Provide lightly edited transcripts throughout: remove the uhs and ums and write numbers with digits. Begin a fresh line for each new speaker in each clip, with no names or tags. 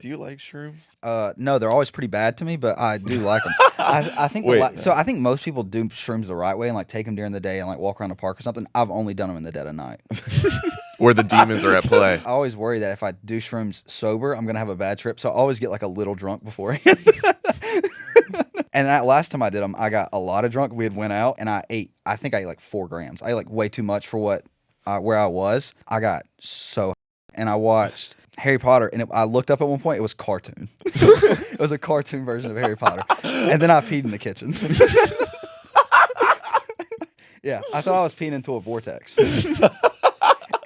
do you like shrooms?
No, they're always pretty bad to me, but I do like them. I think so. I think most people do shrooms the right way and like take them during the day and like walk around the park or something. I've only done them in the dead of night,
where the demons are at play.
I always worry that if I do shrooms sober, I'm gonna have a bad trip. So I always get like a little drunk beforehand. And that last time I did them, I got a lot of drunk. We had went out and I ate like 4 grams. I ate like way too much for what where I was. I got so, and I watched Harry Potter, and I looked up at one point. It was cartoon. It was a cartoon version of Harry Potter, and then I peed in the kitchen. Yeah, I thought I was peeing into a vortex.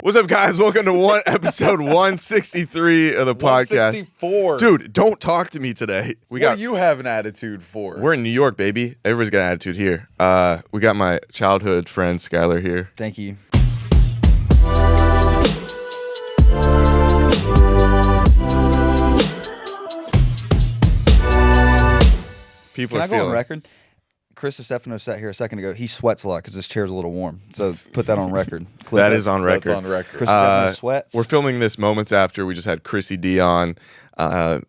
What's up, guys? Welcome to episode 163 of the podcast.
164.
Dude, don't talk to me today.
What do you have an attitude for?
We're in New York, baby. Everybody's got an attitude here. We got my childhood friend Skyler here.
Thank you.
People
Can
are
I go
feeling
on record? Chris Distefano sat here a second ago. He sweats a lot because his chair's a little warm. So put that on record.
That is on record.
That's on record.
Chris Distefano sweats.
We're filming this moments after we just had Chrissy D on.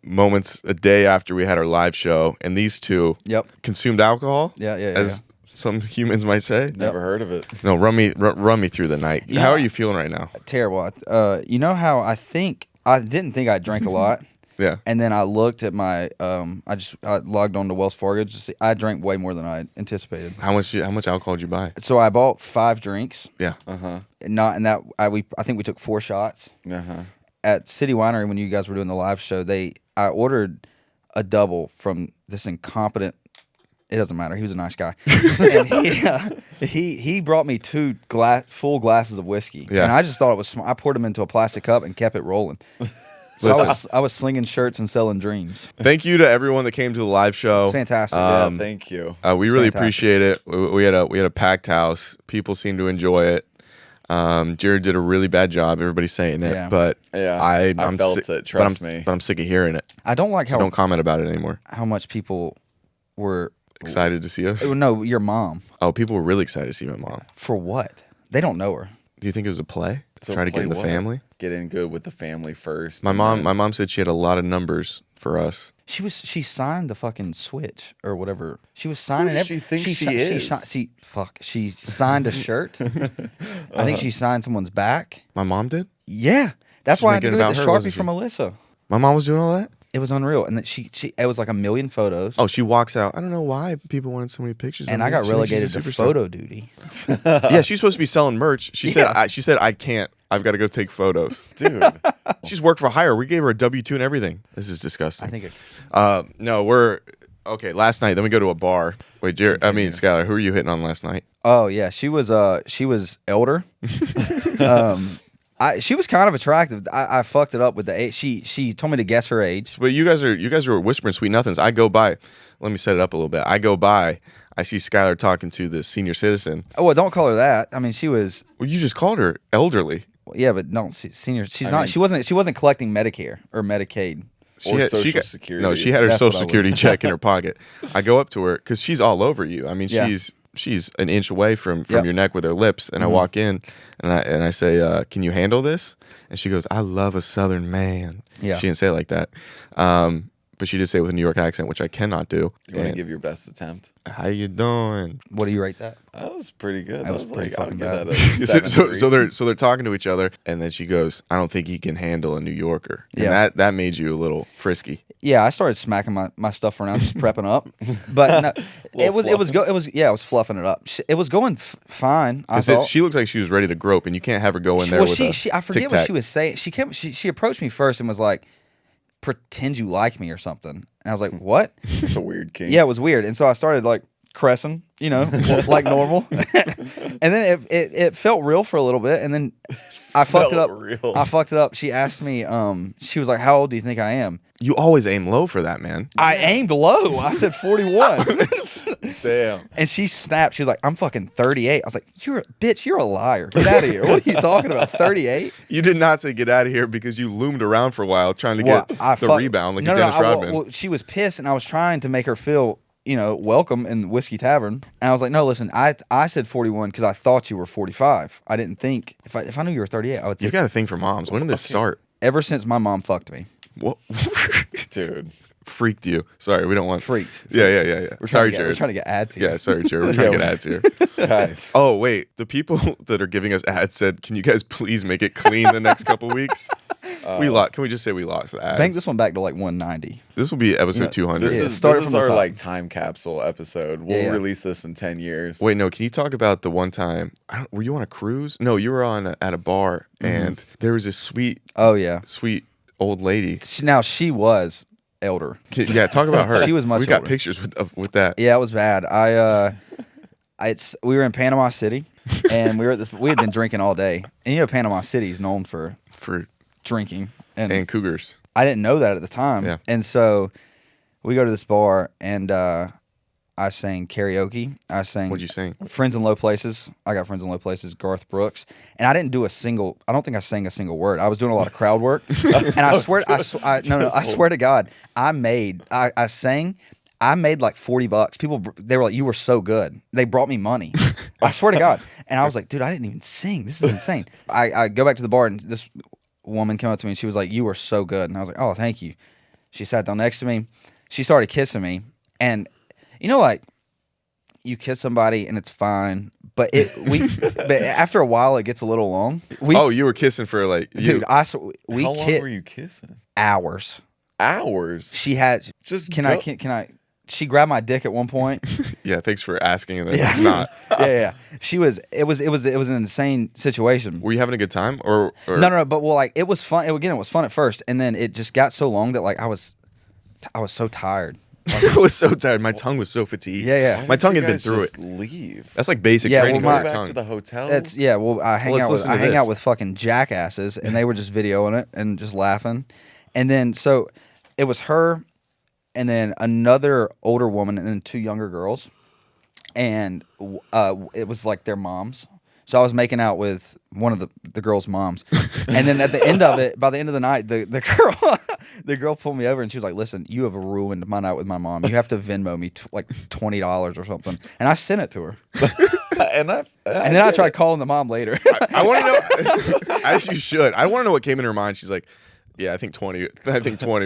Moments a day after we had our live show, and these two consumed alcohol. As some humans might say.
Never heard of it.
No, run me through the night.
Yeah.
How are you feeling right now?
Terrible. You know how I didn't think I drank a lot.
Yeah.
And then I looked at my I logged on to Wells Fargo to see I drank way more than I anticipated.
How much alcohol did you buy?
So I bought 5 drinks.
Yeah.
I think we took 4 shots. At City Winery when you guys were doing the live show, I ordered a double from this incompetent. It doesn't matter. He was a nice guy, and he brought me 2 full glasses of whiskey.
Yeah.
And I just thought it was smart. I poured them into a plastic cup and kept it rolling. So I was slinging shirts and selling dreams.
Thank you to everyone that came to the live show.
It's fantastic.
Thank you.
We really appreciate it. We had a packed house. People seemed to enjoy it. Jared did a really bad job. Everybody's saying it, but
I felt it. Trust me.
But I'm sick of hearing it.
I don't like
don't comment about it anymore.
How much people were
excited to see us?
No, your mom.
Oh, people were really excited to see my mom.
For what? They don't know her.
Do you think it was a play?
So
try to get in the family?
Get in good with the family first.
My mom said she had a lot of numbers for us.
She signed the fucking Switch or whatever. She was signing.
Who does she think she is?
She signed a shirt. I think she signed someone's back.
My mom did?
Yeah, that's why I did the Sharpie from Melissa.
My mom was doing all that?
It was unreal, and that it was like 1 million photos.
Oh, she walks out. I don't know why people wanted so many pictures.
And I got relegated to photo duty.
Yeah, she's supposed to be selling merch. She said I can't. I've got to go take photos,
dude.
She's worked for hire. We gave her a W-2 and everything. This is disgusting.
I think.
No, we're okay. Last night, then we go to a bar. Wait, Skyler, who were you hitting on last night?
Oh yeah, she was elder. She was kind of attractive. I fucked it up with the age. She told me to guess her age.
But you guys are whispering sweet nothings. I go by. Let me set it up a little bit. I go by. I see Skyler talking to the senior citizen.
Oh well, don't call her that. I mean, she was.
Well, you just called her elderly.
Yeah, but no, senior. She's not. She wasn't collecting Medicare or Medicaid.
Social Security.
No, she had her Social Security check in her pocket. I go up to her because she's all over you. I mean, she's an inch away from your neck with her lips, and I walk in and I say, "Can you handle this?" And she goes, "I love a Southern man." Yeah, she didn't say it like that, but she did say it with a New York accent, which I cannot do.
You want to give your best attempt?
How you doing?
What do you rate that?
That was pretty good.
That was pretty fucking bad.
So they're talking to each other, and then she goes, "I don't think he can handle a New Yorker." And that made you a little frisky.
Yeah, I started smacking my stuff around, just prepping up. But no, it was fluffing it up. It was going fine. I thought.
She looks like she was ready to grope, and you can't have her go in there with
I forget what she was saying. She approached me first and was like, "Pretend you like me" or something. And I was like, "What?"
It's a weird kink.
Yeah, it was weird. And so I started like caressing, like normal. And then it felt real for a little bit, and then I fucked it up.
Real.
I fucked it up. She asked me, she was like, "How old do you think I am?"
You always aim low for that, man.
I aimed low. I said 41.
Damn.
And she snapped. She was like, "I'm fucking 38." I was like, "You're a liar. Get out of here. What are you talking about? 38?"
You did not say get out of here because you loomed around for a while trying to get the rebound like Dennis Rodman.
Well, she was pissed, and I was trying to make her feel, welcome in Whiskey Tavern. And I was like, "No, listen, I said 41 because I thought you were 45. I didn't think if I knew you were 38, I would say."
You've got a thing for moms. When did this start?
Ever since my mom fucked me.
What?
Dude.
Freaked you. Sorry, we don't want.
Freaked.
Yeah. Sorry,
We're
Jared.
trying to get ads here.
Yeah, sorry, Jared. We're trying to get ads here.
Guys.
Oh, wait. The people that are giving us ads said, can you guys please make it clean the next couple weeks? Can we just say we lost the ads?
Bank this one back to like 190.
This will be episode 200.
This
Yeah,
is,
start
this
from
is
the
our
top.
like time capsule episode. We'll
Yeah.
release this in 10 years.
Wait, no. Can you talk about the one time? Were you on a cruise? No, you were at a bar, and there was this sweet
Oh yeah.
old lady.
Now she was elder.
Yeah, talk about her.
She was much
We got
older.
pictures with that.
Yeah, it was bad. We were in Panama City, and we had been drinking all day. And you know, Panama City is known for drinking
And cougars.
I didn't know that at the time.
Yeah.
And so we go to this bar, and I sang karaoke. I sang
What'd you sing?
Friends in Low Places. I got Friends in Low Places, Garth Brooks. And I didn't do I don't think I sang a single word. I was doing a lot of crowd work. And I swear to God, I made like $40. People, they were like, you were so good. They brought me money. I swear to God. And I was like, dude, I didn't even sing. This is insane. I go back to the bar, and this woman came up to me, and she was like, you were so good. And I was like, oh, thank you. She sat down next to me. She started kissing me. And you know, like, you kiss somebody and it's fine, but but after a while it gets a little long.
You were kissing for like
dude.
How long were you kissing?
Hours.
Hours.
She had
Just
can I? She grabbed my dick at one point.
Yeah, thanks for asking. And then
Yeah.
not.
yeah. She was. It was an insane situation.
Were you having a good time or?
No. But like it was fun. It was fun at first, and then it just got so long that like I was so tired.
I was so tired. My tongue was so fatigued.
Yeah.
My tongue had been through it.
Leave.
That's like basic
Yeah,
training
well,
for
Go
your
back
tongue.
to the hotel.
I hang
Let's
out with
listen to this.
out with fucking jackasses, and they were just videoing it and just laughing. And then so it was her, and then another older woman, and then two younger girls, and it was like their moms. So I was making out with one of the girls' moms, and then at the end of it, by the end of the night, the girl pulled me over and she was like, "Listen, you have ruined my night with my mom. You have to Venmo me like $20 or something." And I sent it to her,
and
then I tried calling the mom later.
I want to know, as you should. I want to know what came in her mind. She's like, "Yeah, I think 20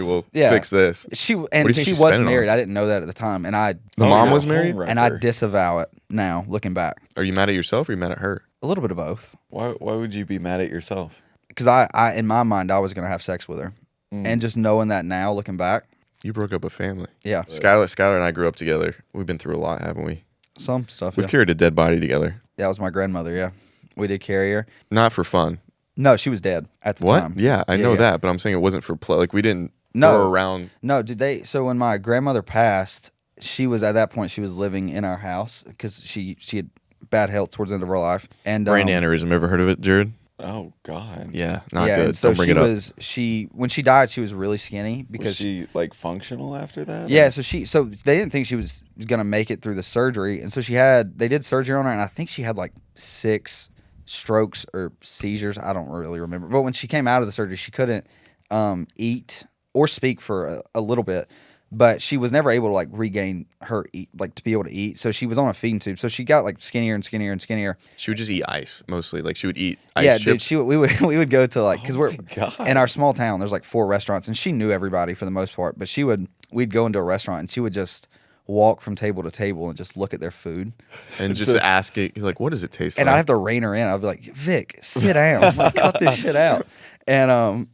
will fix this."
She
What do you think
she
she's
was
spending on?
married. I didn't know that at the time, and
The mom was married.
and I disavow it now, looking back.
Are you mad at yourself or are you mad at her?
A little bit of both.
Why would you be mad at yourself?
Because I in my mind I was gonna have sex with her, and just knowing that now, looking back,
You broke up a family.
yeah,
Skyler and I grew up together. We've been through a lot, haven't we?
some stuff.
We've
Yeah.
carried a dead body together.
That was my grandmother. Yeah, we did carry her.
Not for fun.
No, she was dead at the
What?
time.
Yeah, I know that, but I'm saying it wasn't for play. Like we didn't
No.
throw around.
No, did so when my grandmother passed, she was at that point she was living in our house because she had bad health towards the end of her life. And
Brain aneurysm. Ever heard of it, Jared?
Oh God.
Yeah, not
yeah,
good.
and so
Don't bring
she
it up.
was when she died, she was really skinny because
Was she like functional after that?
yeah,
or-
so they didn't think she was gonna make it through the surgery, and so they did surgery on her, and I think she had like 6 strokes or seizures. I don't really remember, but when she came out of the surgery, she couldn't eat or speak for a little bit, but she was never able to like regain her to be able to eat. So she was on a feeding tube, so she got like skinnier and skinnier and skinnier.
She would just eat ice mostly. Like she would eat ice
Yeah,
chips.
dude, we would go to like because
Oh
we're
my God.
in our small town. There's like 4 restaurants, and she knew everybody for the most part. But we'd go into a restaurant, and she would just walk from table to table and just look at their food.
and just
Just-
ask it, like, what does it taste
And
like?
I'd have to rein her in. I'd be like, Vic, sit down, like, cut this shit out. And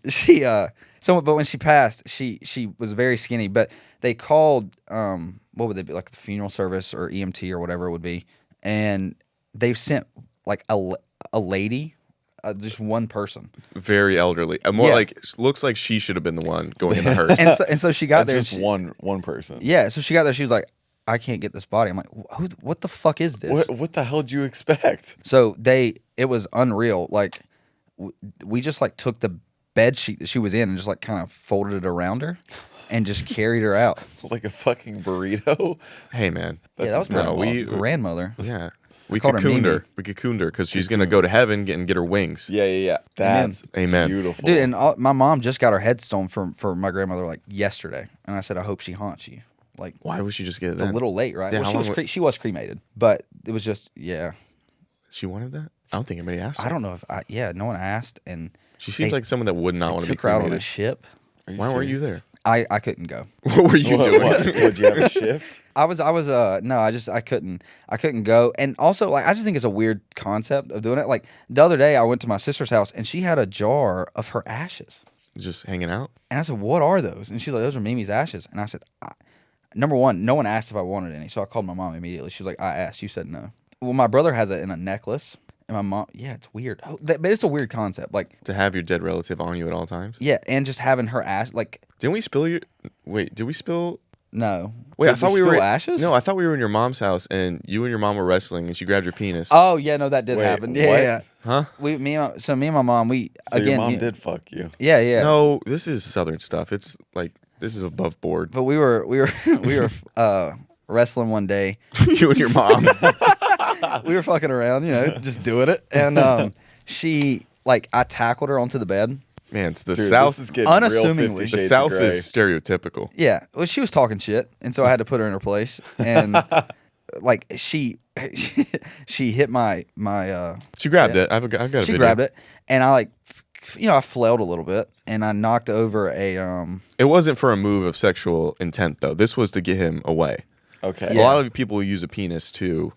but when she passed, she was very skinny. But they called what would they be, like the funeral service or EMT or whatever it would be, and they sent like a lady. Just one person,
Very elderly. More
Yeah.
like looks like she should have been the one going in the hearse.
and so she got there.
just one person.
Yeah, so she got there. She was like, "I can't get this body." I'm like, "What the fuck is this?"
What the hell did you expect?
So it was unreal. Like, we just like took the bed sheet that she was in and just like kind of folded it around her, and just carried her out.
Like a fucking burrito?
Hey man,
Yeah, that was
no,
my
we
grandmother.
yeah. We
Called her
cocooned
Mimi.
her. We cocooned her because she's gonna go to heaven and get her wings.
Yeah. That's
Amen.
beautiful.
Dude, and my mom just got her headstone for my grandmother like yesterday, and I said, "I hope she haunts you." Like,
Why would she just get it
it's
then?
a little late, right?
Yeah,
Well,
how
she was
long
she was cremated, but it was just
She wanted that? I don't think anybody asked her.
I don't know if no one asked, and
She seems
they-
like someone that would not want to be
took her out on a
cremated.
ship.
Are you
Why weren't you
serious?
there?
I couldn't go.
What were you doing?
Would you have a shift?
I was no, I couldn't go. And also, like, I just think it's a weird concept of doing it. Like, the other day I went to my sister's house and she had a jar of her ashes.
Just hanging out?
And I said, "What are those?" And she's like, "Those are Mimi's ashes." And I said, number one, no one asked if I wanted any. So I called my mom immediately. She was like, "I asked. You said no." Well, my brother has it in a necklace. And my mom, yeah, it's weird. But it's a weird concept. Like,
To have your dead relative on you at all times?
yeah, and just having her ash, like,
Didn't we spill your... Wait, did we spill...
no.
Wait,
Did
I thought we were...
spill ashes?
No, I thought we were in your mom's house and you and your mom were wrestling and she grabbed your penis.
Oh, yeah, no, that did
Wait,
happen. Yeah,
what?
yeah.
Huh?
Me and my mom, we,
So
again.
your mom did fuck you.
Yeah, yeah.
No, this is Southern stuff. It's like... This is above board.
But we were wrestling one day.
You and your mom.
We were fucking around, just doing it. And she, like, I tackled her onto the bed.
Man, it's the
Dude,
South.
this is getting
unassumingly.
real 50
The
Shades of
South
Grey.
is stereotypical.
Yeah, well, she was talking shit, and so I had to put her in her place. And like she hit my
She grabbed
Yeah.
it. I've got a
she
video.
grabbed it, and I I flailed a little bit, and I knocked over a
It wasn't for a move of sexual intent, though. This was to get him away.
Okay.
A lot of people use a penis to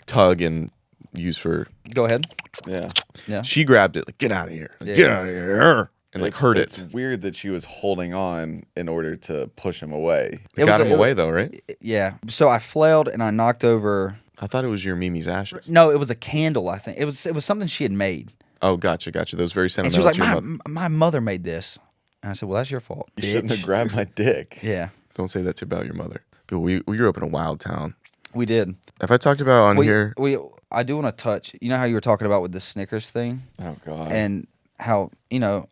tug and use for...
Go ahead.
Yeah.
Yeah.
She grabbed it, like, get out of here.
Yeah.
Get out of here. And, like, hurt
It's
it.
weird that she was holding on in order to push him away.
It got him away, though, right?
Yeah. So I flailed, and I knocked over.
I thought it was your Mimi's ashes.
No, it was a candle. I think it was something she had made,
Oh, gotcha. That was very
and
sentimental.
she was
to your
like,
mother.
my mother made this, and I said, well, that's your fault.
You shouldn't
bitch."
have grabbed my dick.
Yeah,
Don't say that about your mother. Good. We grew up in a wild town.
we did.
If I talked about on here...
I do want to touch. You know how you were talking about with the Snickers thing,
Oh God.
and how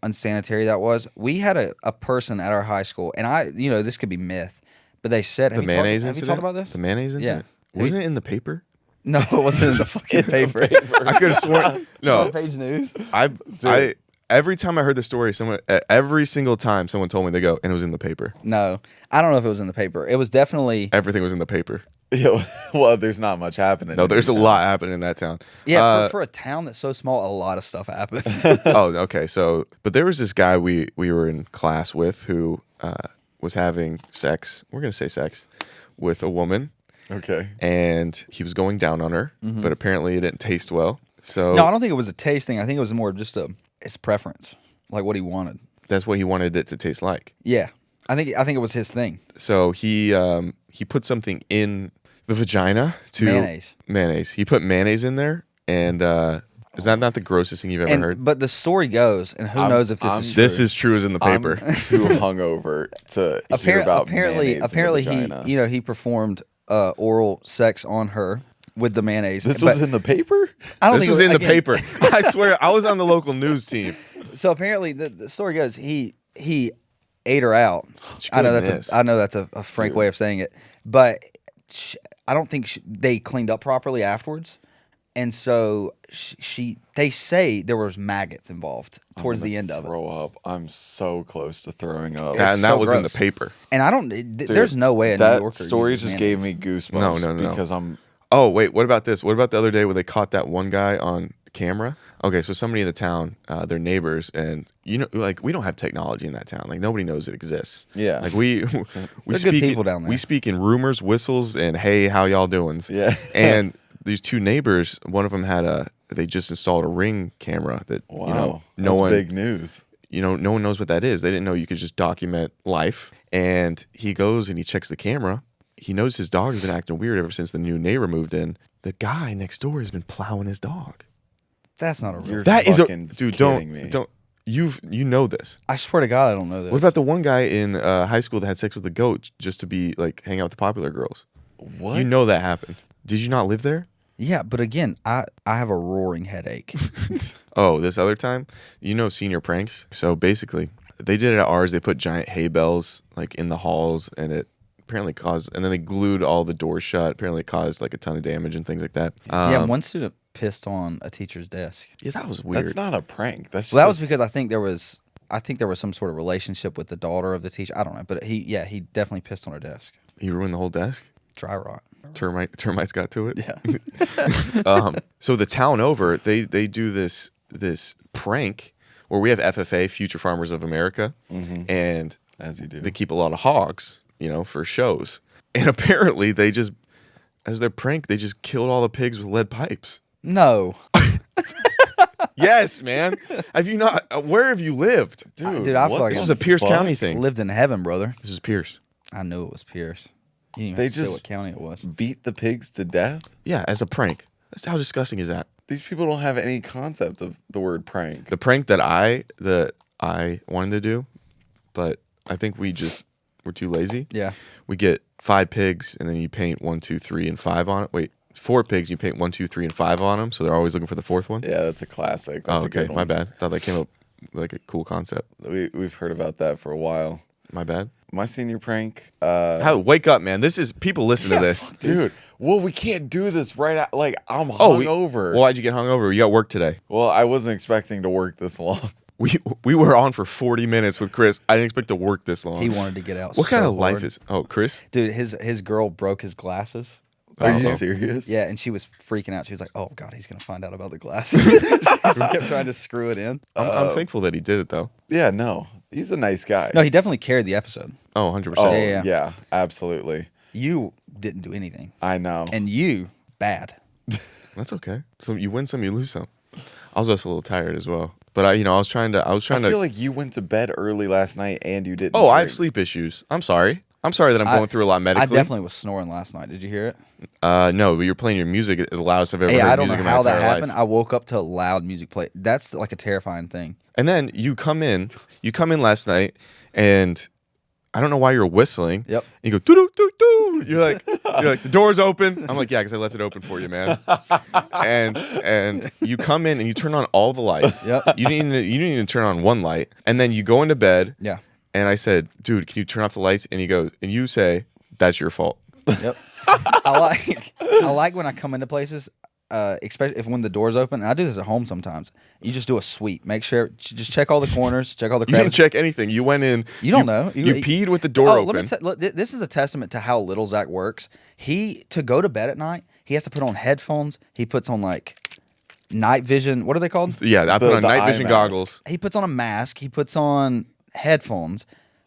unsanitary that was. We had a person at our high school, and this could be myth, but they said
The mayonnaise incident?
Have you talked about this?
The mayonnaise incident? Wasn't it in the paper?
No, it wasn't in the fucking paper.
I could have sworn... No.
Page news.
I every time I heard the story, every single time someone told me, they go, and it was in the paper.
No, I don't know if it was in the paper. It was definitely.
Everything was in the paper.
Yeah, well, there's not much happening.
No,
in
there's a
town.
lot happening in that town.
Yeah, for a town that's so small, a lot of stuff happens.
Oh, okay. So, but there was this guy we were in class with who was having sex. We're gonna say sex with a woman,
Okay.
and he was going down on her, but apparently it didn't taste well. So
No, I don't think it was a taste thing. I think it was more just his preference, like what he wanted.
that's what he wanted it to taste like.
Yeah, I think it was his thing.
So he put something in the vagina to
Mayonnaise.
Mayonnaise. He put mayonnaise in there, and is that not the grossest thing you've ever heard?
But the story goes, and who knows if this is true.
This is true as in the paper.
I'm too hungover to hear about mayonnaise in the
apparently
vagina.
he performed oral sex on her with the mayonnaise.
This
but
was in the paper.
I don't
This
think
was
it
in the
again,
paper. I swear, I was on the local news team.
So apparently the story goes he ate her out.
Goodness.
I know that's a frank way of saying it, but I don't think they cleaned up properly afterwards, and so they say there was maggots involved towards the end of it.
Throw up. I'm so close to throwing up.
It's
And that
so
was in the
gross.
paper.
And I don't. There's no way a New
That
Yorker
story
uses
just
mayonnaise.
gave me goosebumps.
No.
Because I'm.
Oh, wait, what about this? What about the other day where they caught that one guy on camera? Okay, so somebody in the town, they're neighbors, and we don't have technology in that town. Like, nobody knows it exists.
Yeah.
Like, we
They're
speak
good people down there.
We speak in rumors, whistles, and hey, how y'all doings?
Yeah.
And these two neighbors, one of them they just installed a Ring camera that
Wow.
no
That's
one
big news.
no one knows what that is. They didn't know you could just document life. And he goes and he checks the camera. He knows his dog has been acting weird ever since the new neighbor moved in. The guy next door has been plowing his dog.
That's not a real.
You're
That is a
fucking
dude.
kidding me.
Don't you know this?
I swear to God, I don't know this.
What about the one guy in high school that had sex with a goat just to be like hang out with the popular girls?
What?
You know that happened. Did you not live there?
Yeah, but again, I have a roaring headache.
Oh, this other time, senior pranks. So basically, they did it at ours. They put giant hay bales like in the halls, and it apparently caused. And then they glued all the doors shut. Apparently, it caused like a ton of damage and things like that.
Yeah, one student pissed on a teacher's desk.
Yeah, that was weird.
That's not a prank. That's
Well, that was
just-
because I think there was some sort of relationship with the daughter of the teacher. I don't know, but he definitely pissed on her desk.
He ruined the whole desk.
Dry rot.
Termites got to it.
Yeah.
So the town over, they do this prank where we have FFA, Future Farmers of America, and
As you do.
They keep a lot of hogs, for shows. And apparently they just, as their prank, they just killed all the pigs with lead pipes.
No.
Yes, man. Have you not? Where have you lived?
Dude, I fucking...
This was a Pierce County thing.
Lived in heaven, brother.
This is Pierce.
I knew it was Pierce. You didn't
They
even have to
just
say what county it was.
beat the pigs to death?
Yeah, as a prank. That's how disgusting is that?
These people don't have any concept of the word prank.
The prank that I wanted to do, but I think we're too lazy.
Yeah.
We get 5 pigs, and then you paint 1, 2, 3, and 5 on it. Wait, 4 pigs, you paint 1, 2, 3, and 5 on them, so they're always looking for the 4th one.
Yeah, that's a classic. That's
Oh,
a
okay.
good one.
My bad. Thought that came up like a cool concept.
We've heard about that for a while.
My bad.
My senior prank.
Wake up, man. People listen to this.
Dude, well, we can't do this right out. Like, I'm
Oh,
hungover.
Well, why'd you get hungover? You got work today.
Well, I wasn't expecting to work this long.
We were on for 40 minutes with Chris. I didn't expect to work this long.
He wanted to get out.
What kind
so
of life
hard.
is? Oh, Chris.
Dude, his girl broke his glasses.
Are you
Uh-oh.
serious?
Yeah, and she was freaking out. She was like, "Oh God, he's gonna find out about the glasses." She kept trying to screw it in.
I'm thankful that he did it though.
Yeah, no. He's a nice guy.
No, he definitely carried the episode.
Oh, 100%.
Oh,
Yeah.
yeah, absolutely.
You didn't do anything,
I know.
and you bad.
That's okay. So you win some, you lose some. I was also a little tired as well. But I was trying to.
I feel like you went to bed early last night and you didn't.
Oh, I have
drink.
sleep issues. I'm sorry that I'm going through a lot medically.
I definitely was snoring last night. Did you hear it?
No, but you're playing your music the loudest I've ever
Hey,
heard
I don't know
music in my
how that
entire
happened.
life.
I woke up to loud music play. That's like a terrifying thing.
And then you come in last night, and I don't know why you're whistling.
Yep.
And you go doo doo doo doo. You're like the door's open. I'm like, yeah, because I left it open for you, man. and you come in and you turn on all the lights.
Yep.
You didn't even turn on one light, and then you go into bed.
Yeah.
And I said, dude, can you turn off the lights? And he goes, and you say, that's your fault.
Yep. I like when I come into places, especially when the door's open. And I do this at home sometimes. You just do a sweep. Make sure, just check all the corners, check all the
You didn't
crevices.
check anything. You went in.
You don't know.
You peed with the door open.
Let me look, this is a testament to how little Zach works. To go to bed at night, he has to put on headphones. He puts on like night vision. What are they called?
Yeah, I put on
the
night
eye
vision
mask.
goggles.
He puts on a mask. He puts on headphones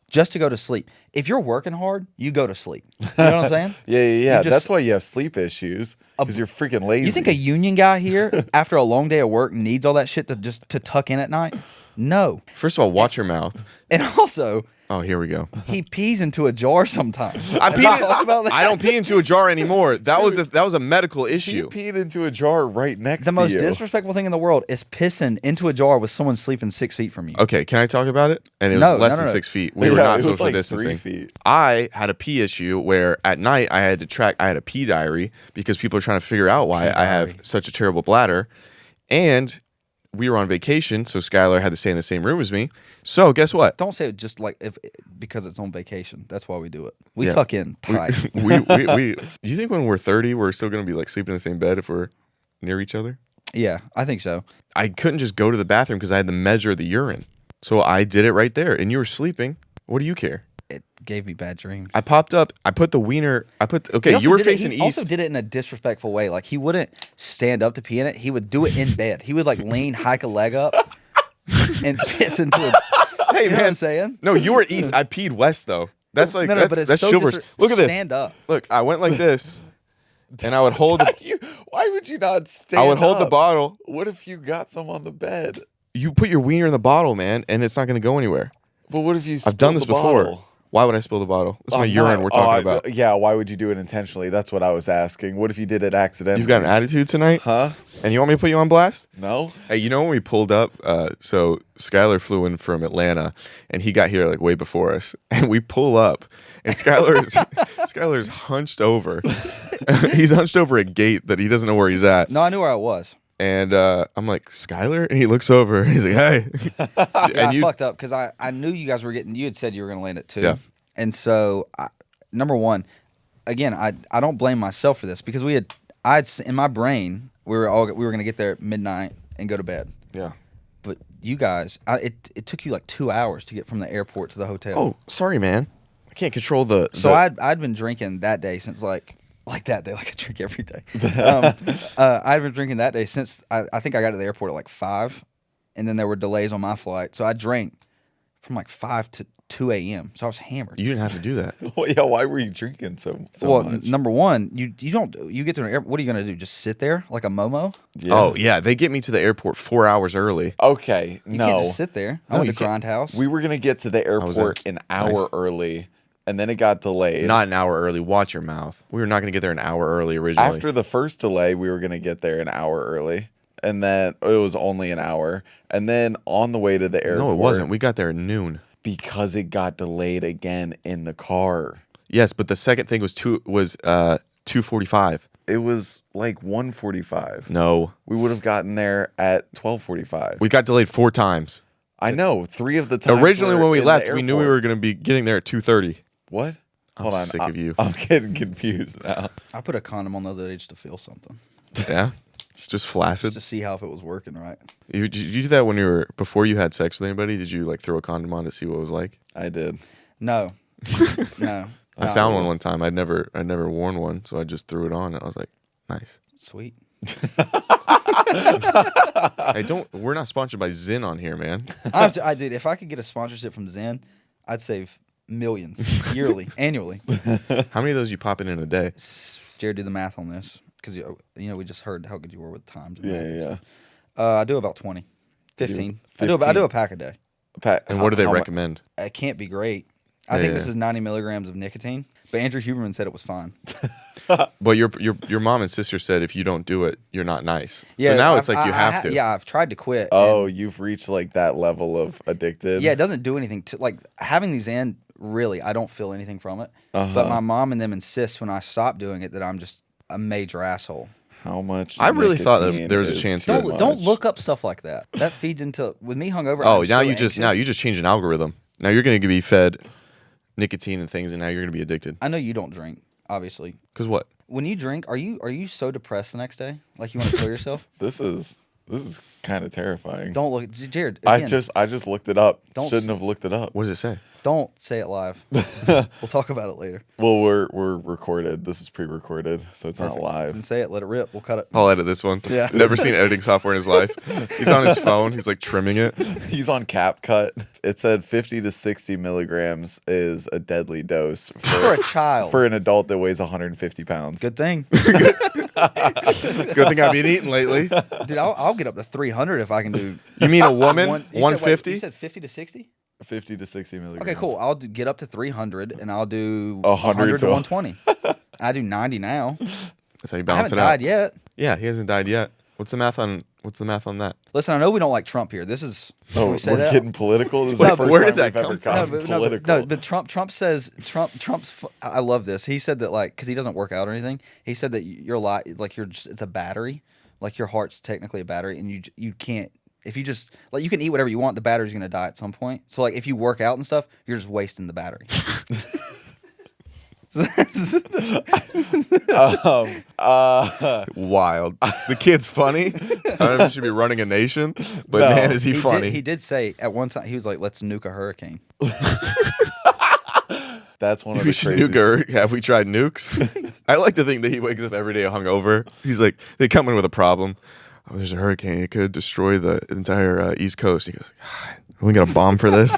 just to go to sleep. If you're working hard, you go to sleep. You know what I'm saying?
Yeah.
just-
That's why you have sleep issues. Because you're freaking lazy.
You think a union guy here, after a long day of work, needs all that shit to tuck in at night? No.
First of all, watch your mouth.
And also,
Oh, here we go.
he pees into a jar sometimes.
I
Have you talked about that?
I don't pee into a jar anymore. That was a medical
he
issue.
peed into a jar right next
The
to
most
you?
disrespectful thing in the world is pissing into a jar with someone sleeping 6 feet from you.
Okay, can I talk about it? And it was
No,
less
no,
than
no.
6 feet. We
Yeah,
were not
it was
social
like 3
distancing.
feet.
I had a pee issue where at night I had a pee diary because people are trying to figure out why I have such a terrible bladder. And we were on vacation, so Skyler had to stay in the same room as me. So guess what?
Don't say it just like because it's on vacation. That's why we do it. We
Yeah.
tuck in tight.
we do you think when we're 30 we're still going to be like sleeping in the same bed if we're near each other?
Yeah, I think so.
I couldn't just go to the bathroom because I had to measure the urine. So I did it right there and you were sleeping. What do you care?
It gave me bad dreams.
I popped up. I put the wiener.
He also
You were
did it-
facing
he
east.
also did it in a disrespectful way. Like he wouldn't stand up to pee in it. He would do it in bed. He would like lean, hike a leg up, and piss into it.
Hey
You know what
man,
I'm saying?
no, you were east. I peed west though. That's like
No, but it's
that's
so
chivalrous. Look at this.
Stand up.
Look, I went like this, and I would hold.
Why would you not stand
I would hold the
up?
bottle.
What if you got some on the bed?
You put your wiener in the bottle, man, and it's not going to go anywhere.
But what if you
I've done
spilled
this
the
before.
bottle?
Why would I spill the bottle? It's my
I'm
urine
not-
we're talking about.
Yeah, why would you do it intentionally? That's what I was asking. What if you did it accidentally?
You've got an attitude tonight,
Huh?
and you want me to put you on blast?
No?
Hey, you know when we pulled up? So Skyler flew in from Atlanta, and he got here like way before us. And we pull up, and Skyler's hunched over. He's hunched over a gate that he doesn't know where he's at.
No, I knew where I was.
And I'm like, Skyler? And he looks over, and he's like, hey.
Yeah,
and
I
you,
fucked up because I knew you guys were getting. You had said you were going to land at 2.
Yeah.
And so, number one, again, I don't blame myself for this because in my brain we were going to get there at midnight and go to bed.
yeah.
But you guys, it took you like 2 hours to get from the airport to the hotel.
Oh, sorry, man. I can't control the.
So I'd been drinking that day since like that day, like I drink every day. I'd been drinking that day since I think I got to the airport at like 5, and then there were delays on my flight. So I drank from like 5 to 2 a.m. So I was hammered.
You didn't have to do that.
Well, yeah, why were you drinking so
Well,
much?
number one, you get to an airport. What are you gonna do? Just sit there like a Momo?
Yeah.
Oh yeah, they get me to the airport 4 hours early.
Okay,
You
no.
can't just sit there. I
No,
went
you
to
can't.
Grindhouse.
We were gonna get to the airport an hour early, and then it got delayed.
Not an hour early. Watch your mouth. We were not going to get there an hour early originally.
After the first delay, we were gonna get there an hour early, and then it was only an hour. And then on the way to the airport,
No, it wasn't. We got there at noon.
because it got delayed again in the car.
Yes, but the second thing was 2:45.
It was like 1:45.
No,
We would have gotten there at 12:45.
we got delayed 4 times.
I know 3 of the times.
Originally,
were
when we
in the
left, we knew we
airport.
were going to be getting there at 2:30.
What? Hold on,
sick of you.
I'm getting confused now.
I put a condom on the other day just to feel something,
Yeah, just flaccid.
just to see how if it was working right.
Did you do that when before you had sex with anybody? Did you like throw a condom on to see what it was like?
I did.
No, no.
I found one time. I'd never worn one, so I just threw it on, and I was like, nice.
Sweet.
Hey, we're not sponsored by Zyn on here, man.
I did. If I could get a sponsorship from Zen, I'd save millions yearly, annually.
How many of those you popping in a day?
Jared, do the math on this because we just heard how good you were with times. And math and
Yeah.
stuff. I do about 20, 15. I do
15.
a pack a day.
Pat,
And what do they
how mu-
recommend?
It can't be great. I think this is 90 milligrams of nicotine, but Andrew Huberman said it was fine.
But your mom and sister said if you don't do it, you're not nice.
Yeah,
so now
I've-
it's like you have to.
Yeah, I've tried to quit.
Oh, you've reached like that level of addicted.
Yeah, it doesn't do anything to like having these in. Really, I don't feel anything from it. But my mom and them insist when I stop doing it that I'm just a major asshole.
How much?
I really thought that
nicotine
there was a
is
chance
too
that-
Don't
much?
look up stuff like that. That feeds into with me hungover.
Oh,
I'm
now
so
you just changed an algorithm. Now you're going to be fed nicotine and things, and now you're going to be addicted.
I know you don't drink, obviously.
Because what?
When you drink, are you so depressed the next day? Like you want to kill yourself?
This is kind of terrifying.
Don't look, Jared.
I
Again,
just looked it up.
Don't
Shouldn't
s-
have looked it up.
What does it say?
don't say it live. We'll talk about it later.
Well, we're recorded. This is pre-recorded, so it's not
Then
live.
say it. Let it rip. We'll cut it.
I'll edit this one.
Yeah.
Never seen editing software in his life. He's on his phone. He's like trimming it.
He's on CapCut. It said 50 to 60 milligrams is a deadly dose
For a child.
for an adult that weighs 150 pounds.
Good thing,
Good thing I've been eating lately.
dude. I'll get up to 300 if I can do.
You mean a woman?
You said, wait,
150?
You said 50 to 60.
50 to 60 milligrams.
Okay, cool. I'll get up to 300, and I'll do
100
100 to
to
120. I do 90 now.
That's how you
I
balance
haven't
it out.
died yet.
Yeah, he hasn't died yet. What's the math on that?
Listen, I know we don't like Trump here. This is.
Oh,
can we
we're
say that?
getting political. This is
Wait,
the first
where
time
did that
we've ever
come from?
gotten political.
but Trump says Trump's. I love this. He said that because he doesn't work out or anything. He said that you're it's a battery, like your heart's technically a battery, and you can't. If you just you can eat whatever you want, the battery's gonna die at some point. So if you work out and stuff, you're just wasting the battery.
Wild. The kid's funny. I don't know if he should be running a nation, but
No.
man, is he funny.
He did say at one time he was like, "Let's nuke a hurricane."
That's one of
We
the
should
craziest.
nuke her. Have we tried nukes? I like to think that he wakes up every day hungover. He's like, they come in with a problem. Oh, there's a hurricane. It could destroy the entire East Coast. He goes, God, we got a bomb for this?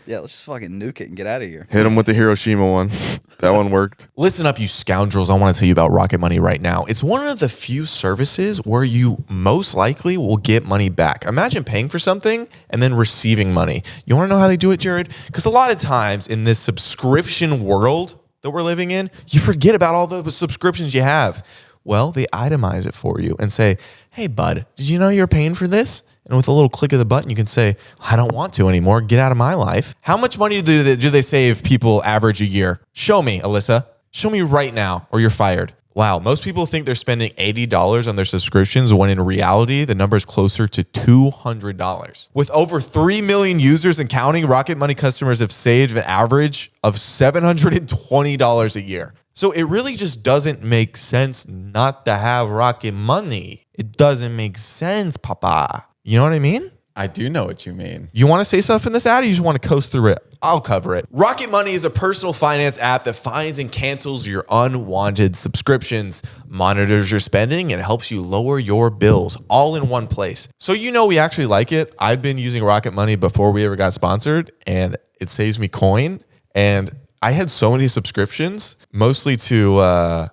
Yeah, let's just fucking nuke it and get out of here.
Hit him with the Hiroshima one. That one worked.
Listen up, you scoundrels. I want to tell you about Rocket Money right now. It's one of the few services where you most likely will get money back. Imagine paying for something and then receiving money. You want to know how they do it, Jared? Because a lot of times in this subscription world that we're living in, you forget about all the subscriptions you have. Well, they itemize it for you and say, hey, bud, did you know you're paying for this? And with a little click of the button, you can say, I don't want to anymore. Get out of my life. How much money do they save people average a year? Show me, Alyssa. Show me right now or you're fired. Wow, most people think they're spending $80 on their subscriptions when in reality, the number is closer to $200. With over 3 million users and counting, Rocket Money customers have saved an average of $720 a year. So it really just doesn't make sense not to have Rocket Money. It doesn't make sense, papa. You know what I mean?
I do know what you mean.
You want to say stuff in this ad, or you just want to coast through it? I'll cover it. Rocket Money is a personal finance app that finds and cancels your unwanted subscriptions, monitors your spending, and helps you lower your bills all in one place. So we actually like it. I've been using Rocket Money before we ever got sponsored, and it saves me coin. And I had so many subscriptions, mostly to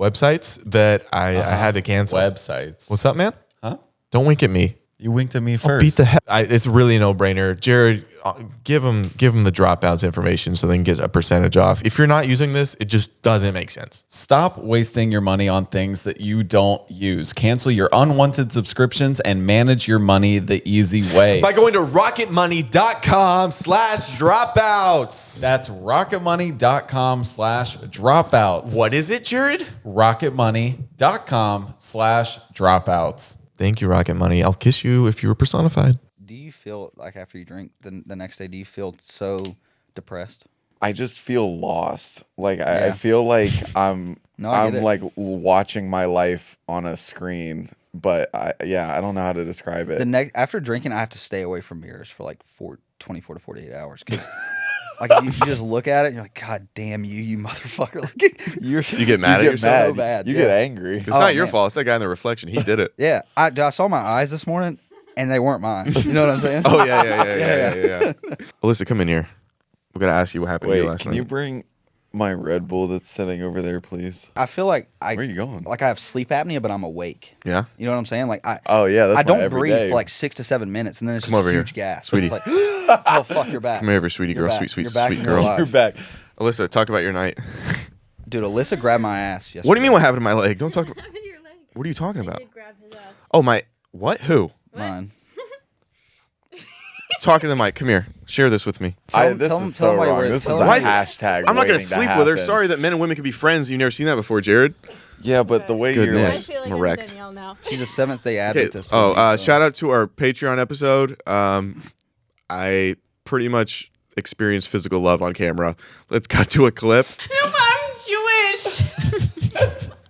websites, that I had to cancel.
Websites.
What's up, man?
Huh?
Don't wink at me.
You winked at me first.
Beat the heck. It's really a no-brainer. Jared, give him the Dropouts information so they can get a percentage off. If you're not using this, it just doesn't make sense.
Stop wasting your money on things that you don't use. Cancel your unwanted subscriptions and manage your money the easy way.
By going to rocketmoney.com/dropouts.
That's rocketmoney.com/dropouts.
What is it, Jared?
rocketmoney.com/dropouts.
Thank you, Rocket Money. I'll kiss you if you were personified.
Do you feel like after you drink the next day, do you feel so depressed?
I just feel lost. Like I
Yeah.
feel like I'm
I get it.
like watching my life on a screen, but I don't know how to describe it.
After drinking, I have to stay away from mirrors for like 24 to 48 hours because like you just look at it and you're like, God damn you motherfucker! Like
You get mad at
get
yourself.
so bad.
You
Yeah.
get angry.
It's not your
man.
fault. It's that guy in the reflection. He did it.
Yeah, I saw my eyes this morning and they weren't mine. You know what I'm saying?
Oh yeah. Alyssa, come in here. We gotta ask you what happened to you
Wait,
last
can
night.
you bring my Red Bull that's sitting over there, please?
I feel like
Where are you going?
Like I have sleep apnea, but I'm awake.
Yeah.
You know what I'm saying? Like
Oh yeah, that's
I
my
don't
every
breathe
day.
for like 6 to 7 minutes, and then it's
Come
just
over
a
here,
huge gas.
sweetie.
It's like, oh fuck, you're back.
Come over, sweetie
You're
girl,
back.
sweet
You're back
sweet
and you're
girl.
alive.
You're back.
Alyssa, talk about your night.
Dude, Alyssa grabbed my ass yesterday.
What do you mean? What happened to my leg? Don't talk.
Your leg.
What are you talking
I
about?
did grab his ass.
Oh my. What? Who?
Mine.
Talking to the mic. Come here. Share this with me.
This
tell him-
is
tell
so
him why you
wrong.
were-
This is
tell
a
him why you-
hashtag.
I'm not gonna
waiting to
sleep with her.
happen.
Sorry that men and women can be friends. You've never seen that before, Jared.
Yeah, but the way you're
Goodness.
I
like,
feel like
I'm
I'm
wrecked.
Danielle now.
She's a Seventh Day
Okay.
Adventist.
Shout out to our Patreon episode. I pretty much experienced physical love on camera. Let's cut to a clip.
No, I'm Jewish.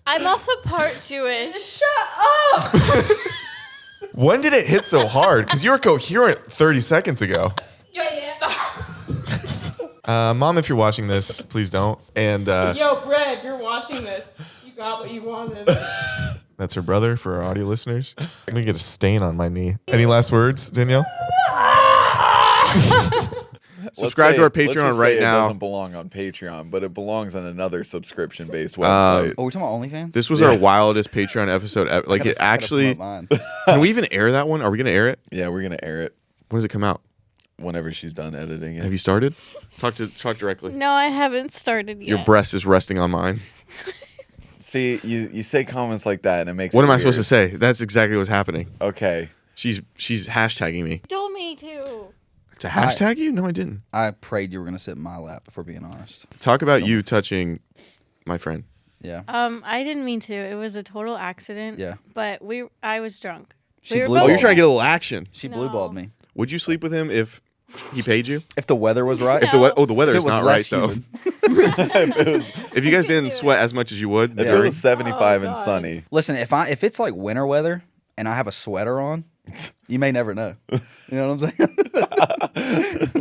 I'm also part Jewish.
When did it hit so hard? Because you were coherent 30 seconds ago. Mom, if you're watching this, please don't. And
Yo, Brett, if you're watching this, you got what you wanted.
that's her brother for our audio listeners. I'm going to get a stain on my knee. Any last words, Danielle?
Subscribe to our
let's
Patreon
just
right
say
now.
It doesn't belong on Patreon, but it belongs on another subscription-based
Um,
website.
Oh, we talking about OnlyFans?
This was our wildest Patreon episode ever. Like, it
I gotta
actually.
promote mine.
Can we even air that one? Are we going to air it?
Yeah, we're gonna air it
When does it come out?
whenever she's done editing it.
Have you started? Talk directly.
No, I haven't started yet.
Your breast is resting on mine.
See, you say comments like that, and it makes.
What
it
am I supposed to
weird.
say? That's exactly what's happening.
Okay.
She's hashtagging me.
Told me to.
To hashtag you? No, I didn't.
I prayed you were gonna sit in my lap, if we're being honest.
Talk about you touching my friend.
Yeah.
I didn't mean to. It was a total accident.
Yeah.
But I was drunk.
She
were
blew
Oh,
both
you're
ball.
trying to get a little action.
She
No.
blue balled me.
Would you sleep with him if he paid you?
If the weather was right.
If the
No.
the weather
If
is
it was
not
less
right though.
humid.
If you guys didn't sweat as much as you would,
If it
during-
was 75
Oh,
and
God.
sunny,
Listen, if it's like winter weather and I have a sweater on, you may never know. You know what I'm saying?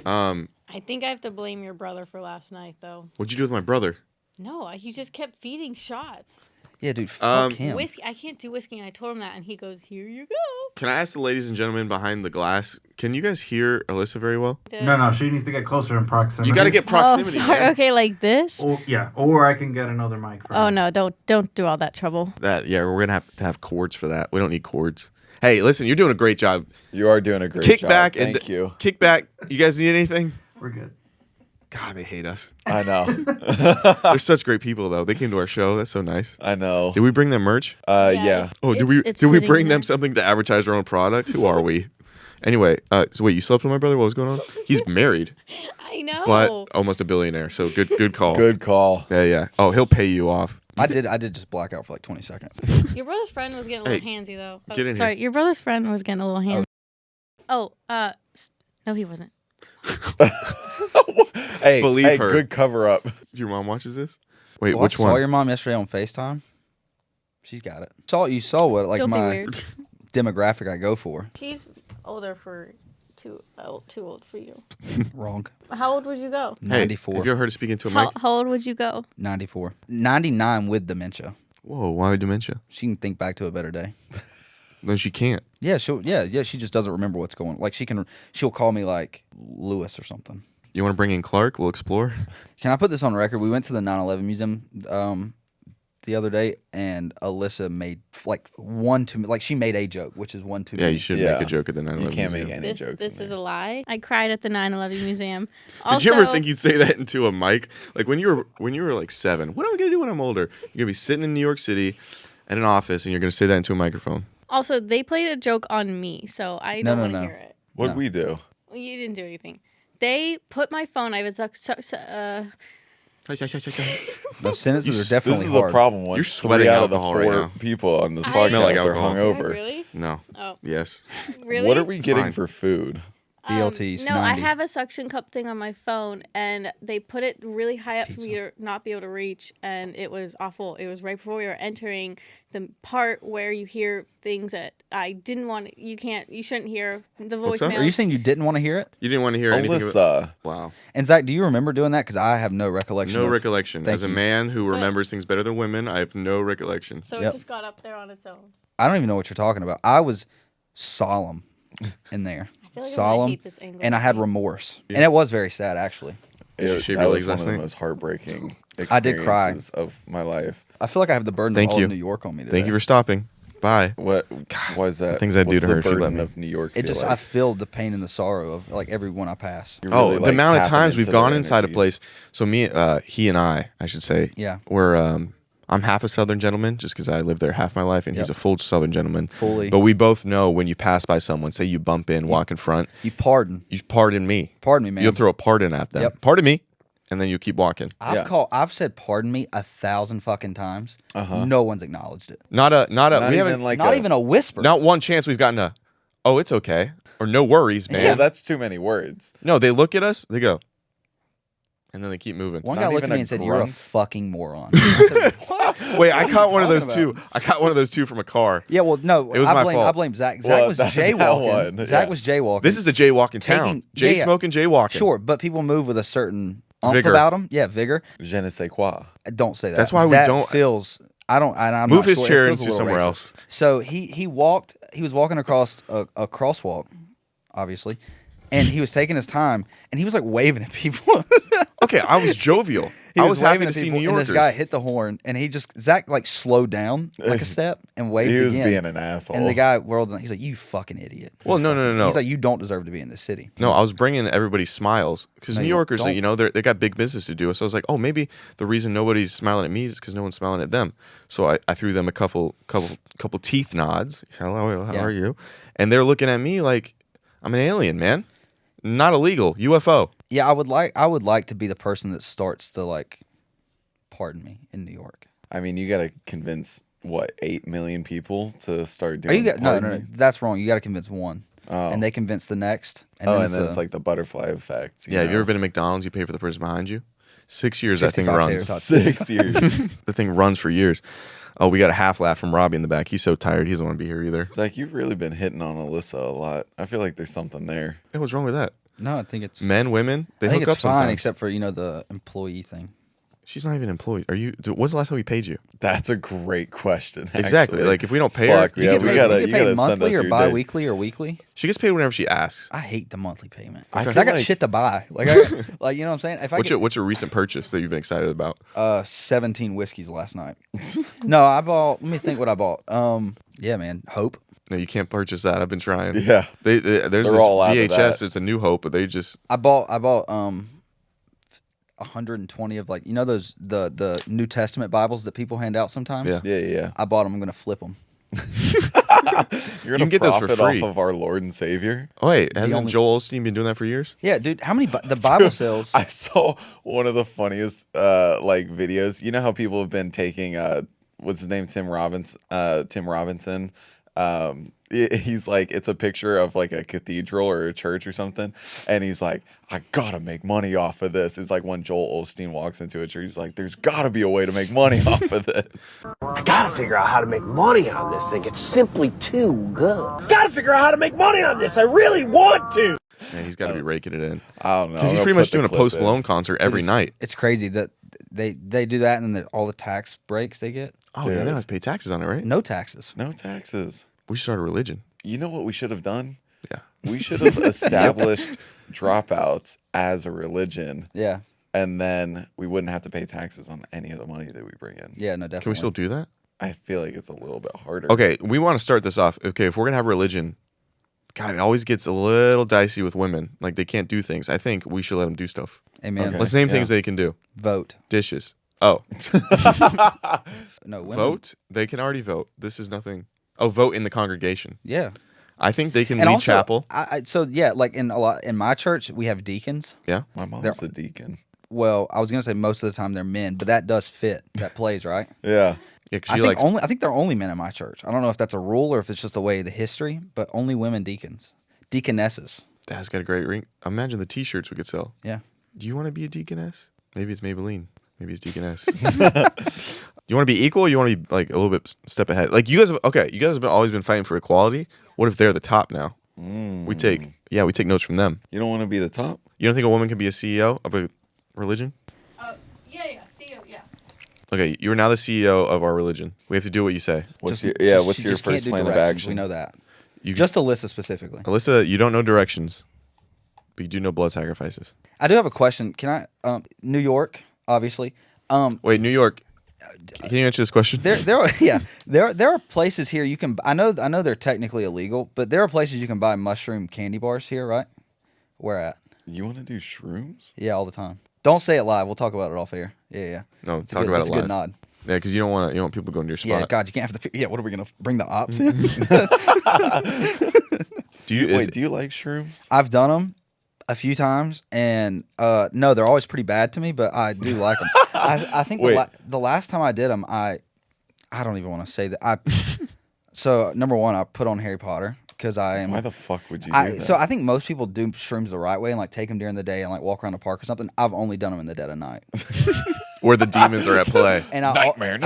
I think I have to blame your brother for last night, though.
what'd you do with my brother?
No, he just kept feeding shots.
Yeah, dude. Fuck him.
Whiskey. I can't do whiskey. And I told him that, and he goes, "Here you go."
Can I ask the ladies and gentlemen behind the glass? Can you guys hear Alyssa very well?
No, she needs to get closer in proximity.
You got to get proximity.
Oh, sorry.
man.
Okay, like this.
Or I can get another mic. For
Oh
her.
no! Don't do all that trouble.
We're gonna have to have cords for that. We don't need cords. Hey, listen, you're doing a great job.
you are doing a great
Kick
job.
back
Thank you.
Kick back. You guys need anything?
We're good.
God, they hate us.
I know.
They're such great people, though. They came to our show. That's so nice.
I know.
Did we bring them merch?
Yeah.
Oh, did
it's
we
sitting
bring them
there.
something to advertise our own product? Who are we? Anyway, so wait, you slept with my brother? What was going on? He's married,
I know.
but almost a billionaire. So good call.
Good call.
Yeah. Oh, he'll pay you off.
I did just black out for like 20 seconds.
Your brother's friend was getting a little
Hey,
handsy though.
get in
sorry, your brother's friend was getting a little handsy. No, he wasn't.
Hey,
Believe
hey,
her.
good cover up.
Your mom watches this? Wait,
Well,
which
I saw
one?
your mom yesterday on FaceTime. She's got it. You saw what like
Don't be
my
weird.
demographic I go for.
She's older for too old for you.
Wrong.
How old would you go?
Hey,
94.
have you ever heard of speaking to a mic?
How old would you go?
94. 99 with dementia.
Whoa, why dementia?
She can think back to a better day.
No, she can't.
Yeah, she just doesn't remember what's going on. Like she'll call me like Lewis or something.
You want to bring in Clark? We'll explore.
Can I put this on record? We went to the 9/11 museum the other day, and Alyssa made like she made a joke, which is one too
Yeah,
many.
you should make a joke at the 9/11
You can't make
museum.
any jokes.
This
in
is
there.
a lie. I cried at the 9/11 museum.
Did you ever think you'd say that into a mic? Like when you were like 7, what am I gonna do when I'm older? You're gonna be sitting in New York City at an office and you're gonna say that into a microphone.
Also, they played a joke on me, so I don't want to hear it.
What'd we do?
Well, you didn't do anything. They put my phone. I was
Those sentences
This
are definitely
is
hard.
the problem when
You're
3
sweating
out of the
alcohol right
4
now.
people on this
I
podcast
smell like
are
alcohol.
hungover.
Really?
No.
Oh,
Yes.
really?
What are we getting
Fine.
for food?
BLTs.
No, I
90.
have a suction cup thing on my phone, and they put it really high up for me to not be able to reach, and it was awful. It was right before we were entering the part where you hear things that I didn't want. You shouldn't hear the
What's up?
voicemail.
Are you saying you didn't want to hear it?
You didn't want to hear anything.
Alyssa.
Wow.
And Zach, do you remember doing that? Because I have no recollection.
No
of-
recollection.
Thank
As a
you.
man who
So-
remembers things better than women, I have no recollection.
So
Yep.
it just got up there on its own.
I don't even know what you're talking about. I was solemn in there.
I feel like
Solemn.
I hate this angle.
And I had remorse. And it was very sad, actually.
Did you shave
that
your
was
legs
one
last
of the
night?
most heartbreaking
I did cry.
experiences of my life.
I feel like I have the burden
Thank
of all
you.
of New York on me today.
Thank you for stopping. Bye.
What was that?
things I'd do
What's
to
the
her if she let
burden
me.
of New York?
It
feel
just,
like?
I feel the pain and the sorrow of like everyone I pass.
You're
Oh,
really,
the
like,
amount of
tapping
times we've
into
gone
their
inside a
energies.
place. So he and I should say,
Yeah.
we're I'm half a Southern gentleman just because I lived there half my life, and he's
Yep.
a full Southern gentleman.
Fully.
But we both know when you pass by someone, say you bump in, walk in front,
You pardon.
you pardon me.
Pardon me, man.
You'll throw a pardon at them.
Yep.
Pardon me, and then you keep walking.
I've said pardon me 1,000 fucking times. No one's acknowledged it.
Not a.
Not
we
even
haven't
like
Not even a whisper.
not one chance we've gotten a. Oh, it's okay, or no worries, man.
Yeah, that's too many words.
No, they look at us, they go, and then they keep moving.
One
Not
guy looked
even
at me
a
and said, "You're a
grunt?
fucking moron." I said, what?
Wait, I caught one of those
talking
too. I caught one of those two from a car.
Yeah, well, no,
It was my fault.
I blame Zach. Zach
Well,
was
that
jaywalking.
one,
Zach
yeah.
was jaywalking.
This is a jaywalking town.
Taking- yeah.
Smoking, jaywalking.
Sure, but people move with a certain oomph
Vigor.
about them. Yeah, vigor.
Je ne sais quoi.
Don't say that.
That's why we
That
don't-
feels. I don't. And I'm
Move
not
his
sure, it
chair
feels a
into
little
somewhere
racist.
else.
So he walked. He was walking across a crosswalk, obviously, and he was taking his time, and he was like waving at people.
Okay, I was jovial.
He
I was happy
waving
to
at
see
people,
New
and
Yorkers.
this guy hit the horn, and Zach like slowed down like a step and waved
He was
again.
being an asshole.
And the guy whirled. He's like, "You fucking idiot."
Well, no.
He's like, "You don't deserve to be in this city."
No, I was bringing everybody smiles because
No,
New
you
Yorkers,
don't.
you know, they got big business to do. So I was like, oh, maybe the reason nobody's smiling at me is because no one's smiling at them. So I threw them a couple teeth nods. Hello, how
Yeah.
are you? And they're looking at me like I'm an alien, man. Not illegal, UFO.
Yeah, I would like to be the person that starts to like, pardon me, in New York.
I mean, you got to convince, 8 million people to start
Are
doing
you got, no,
pardon
no,
me?
that's wrong. You got to convince one,
Oh.
and they convince the next, and
Oh,
then
and
it's,
then it's like the butterfly effect.
Yeah, have you ever been to McDonald's? You pay for the person behind you. 6 years that thing
55
runs.
taters.
6 years?
The thing runs for years. Oh, we got a half laugh from Robbie in the back. He's so tired. He doesn't want to be here either.
Like, you've really been hitting on Alyssa a lot. I feel like there's something there.
Hey, what's wrong with that?
No, I think it's
Men, women, they
I think
hook
it's
up
fine,
sometimes.
except for the employee thing.
She's not even employed. Are you? When's the last time we paid you?
That's a great question.
Exactly.
actually.
Like if we don't pay
Fuck,
her,
yeah,
you
we
get
gotta-
paid,
you
you get
gotta
paid
send
monthly
us
or
your
bi-weekly or weekly.
she gets paid whenever she asks.
I hate the monthly payment
I
because
feel
I got
like-
shit to buy. Like, like you know what I'm saying? If I
What's your recent purchase that you've been excited about?
17 whiskeys last night. No, I bought. Let me think what I bought. Yeah, man, Hope.
No, you can't purchase that. I've been trying.
Yeah.
There's
They're
this
all out of
VHS.
that.
It's a New Hope, but they just
120 of like those the New Testament Bibles that people hand out sometimes.
Yeah.
Yeah.
I bought them. I'm gonna flip them.
You're
can
going to
get those for
profit
free.
off of our Lord and Savior.
Oh wait, hasn't
only-
Joel Osteen been doing that for years?
Yeah, dude. How many the Bible sales?
I saw one of the funniest like videos. You know how people have been taking what's his name, Tim Robinson, he's like, it's a picture of like a cathedral or a church or something, and he's like, I gotta make money off of this. It's like when Joel Osteen walks into a church, he's like, there's gotta be a way to make money off of this.
I gotta figure out how to make money on this thing. It's simply too good. Gotta figure out how to make money on this. I really want to.
Yeah, he's got to be raking it in.
I don't know.
Because he's pretty much doing a Post Malone concert every night.
It's crazy that they do that, and then all the tax breaks they get.
Oh, yeah, they don't have to pay taxes on it, right?
No taxes.
No taxes.
We should start a religion.
You know what we should have done?
Yeah.
We should have established Dropouts as a religion.
Yeah.
And then we wouldn't have to pay taxes on any of the money that we bring in.
Yeah, no, definitely.
Can we still do that?
I feel like it's a little bit harder.
Okay, we want to start this off. Okay, if we're going to have religion, God, it always gets a little dicey with women. Like, they can't do things. I think we should let them do stuff.
Amen.
Okay.
Let's name
Yeah.
things they can do.
Vote.
Dishes. Oh.
No, women.
Vote? They can already vote. This is nothing. Oh, vote in the congregation.
Yeah.
I think they can
And
lead
also,
chapel.
so yeah, like in my church we have deacons.
Yeah.
My mom's a deacon.
Well, I was gonna say most of the time they're men, but that does fit. That plays, right?
Yeah.
Yeah, because
I
she
think
likes.
I think they're only men in my church. I don't know if that's a rule or if it's just the way of the history, but only women deacons, deaconesses.
That's got a great ring. Imagine the T-shirts we could sell.
Yeah.
Do you want to be a deaconess? Maybe it's Maybelline. Maybe it's deaconess. You want to be equal? Or you want to be like a little bit step ahead? Like you guys, you guys have always been fighting for equality. What if they're the top now? We take notes from them.
You don't want to be the top?
You don't think a woman can be a CEO of a religion?
Yeah, CEO, yeah.
Okay, you are now the CEO of our religion. We have to do what you say.
What's
She
your
just
first
can't do
plan of
directions,
action?
We know that.
You
Just Alyssa specifically.
Alyssa, you don't know directions, but you do know blood sacrifices.
I do have a question. Can I? New York, obviously.
Wait, New York. Can you answer this question?
There are places here you can. I know they're technically illegal, but there are places you can buy mushroom candy bars here, right? Where at?
You want to do shrooms?
Yeah, all the time. Don't say it live. We'll talk about it off air. Yeah.
No,
It's
talk
a good,
about
it's
it
a
live.
good nod.
Yeah, because you don't want people going to your spot.
Yeah, God, you can't have the. Yeah, what are we gonna bring the ops in?
Do you?
Wait, do you like shrooms?
I've done them a few times, and no, they're always pretty bad to me, but I do like them. I think the last time I did them, I don't even want to say that. So number one, I put on Harry Potter because I am.
Why the fuck would you do that?
So I think most people do shrooms the right way and like take them during the day and like walk around the park or something. I've only done them in the dead of night.
Where the demons are at play.
And
nightmare.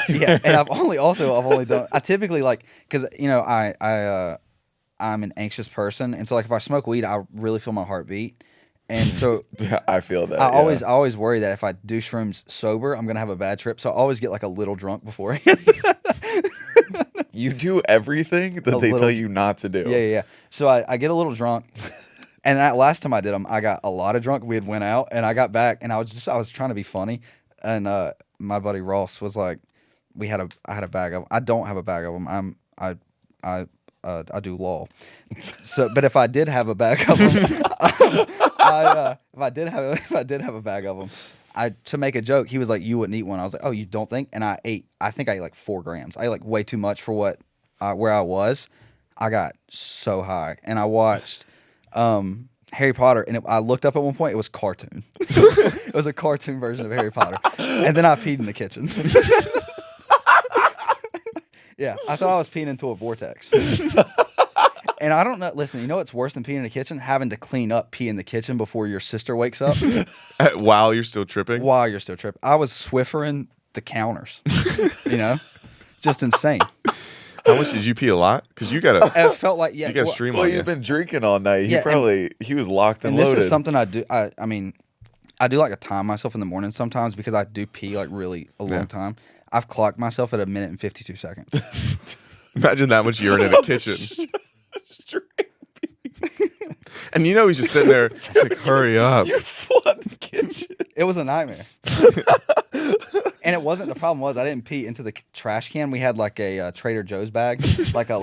Yeah, and I've only done. I typically like because I'm an anxious person, and so like if I smoke weed, I really feel my heartbeat, and so
I feel that.
I always worry that if I do shrooms sober, I'm gonna have a bad trip. So I always get like a little drunk beforehand.
You do everything that they tell you not to do.
Yeah. So I get a little drunk. And that last time I did them, I got a lot of drunk. We had went out, and I got back, and I was trying to be funny, and my buddy Ross was like, I had a bag of. I don't have a bag of them. I do law. So, but if I did have a bag of them, if I did have a bag of them, to make a joke, he was like, "You wouldn't eat one." I was like, "Oh, you don't think?" And I think I ate like 4 grams. I ate like way too much for what where I was. I got so high, and I watched Harry Potter, and I looked up at one point. It was cartoon. It was a cartoon version of Harry Potter, and then I peed in the kitchen. Yeah, I thought I was peeing into a vortex. And I don't know. Listen, you know what's worse than peeing in the kitchen? Having to clean up pee in the kitchen before your sister wakes up.
While you're still tripping?
While you're still tripping. I was Swiffering the counters. Just insane.
How much did you pee? A lot? Because you gotta.
It felt like
You gotta stream
Well,
on
you've
you.
been drinking all night.
Yeah,
He was locked and
And
loaded.
this is something I do. I mean, I do like to time myself in the morning sometimes because I do pee like really a long time. I've clocked myself at 1 minute and 52 seconds.
Imagine that much urine in a kitchen. And he's just sitting there. It's like, hurry up.
You flood the kitchen.
It was a nightmare. And it wasn't. The problem was I didn't pee into the trash can. We had like a Trader Joe's bag, like a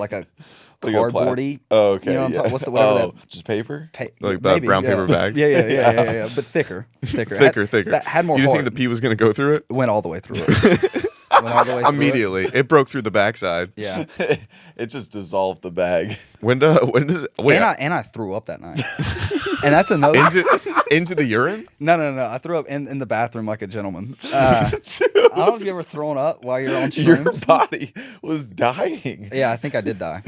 cardboardy.
Oh, okay.
You know what I'm
yeah.
talking? What's the whatever
just paper?
Like that brown paper bag?
Yeah. But thicker.
Thicker.
That had more.
You didn't
heart.
think the pee was gonna go through it?
Went all the way through it. Went all the way through
Immediately, it broke through the backside.
Yeah.
It just dissolved the bag.
When does? Wait,
And I threw up that night. And that's another.
Into the urine?
No. I threw up in the bathroom like a gentleman. I don't know if you ever thrown up while you're on shrooms.
Your body was dying.
Yeah, I think I did die.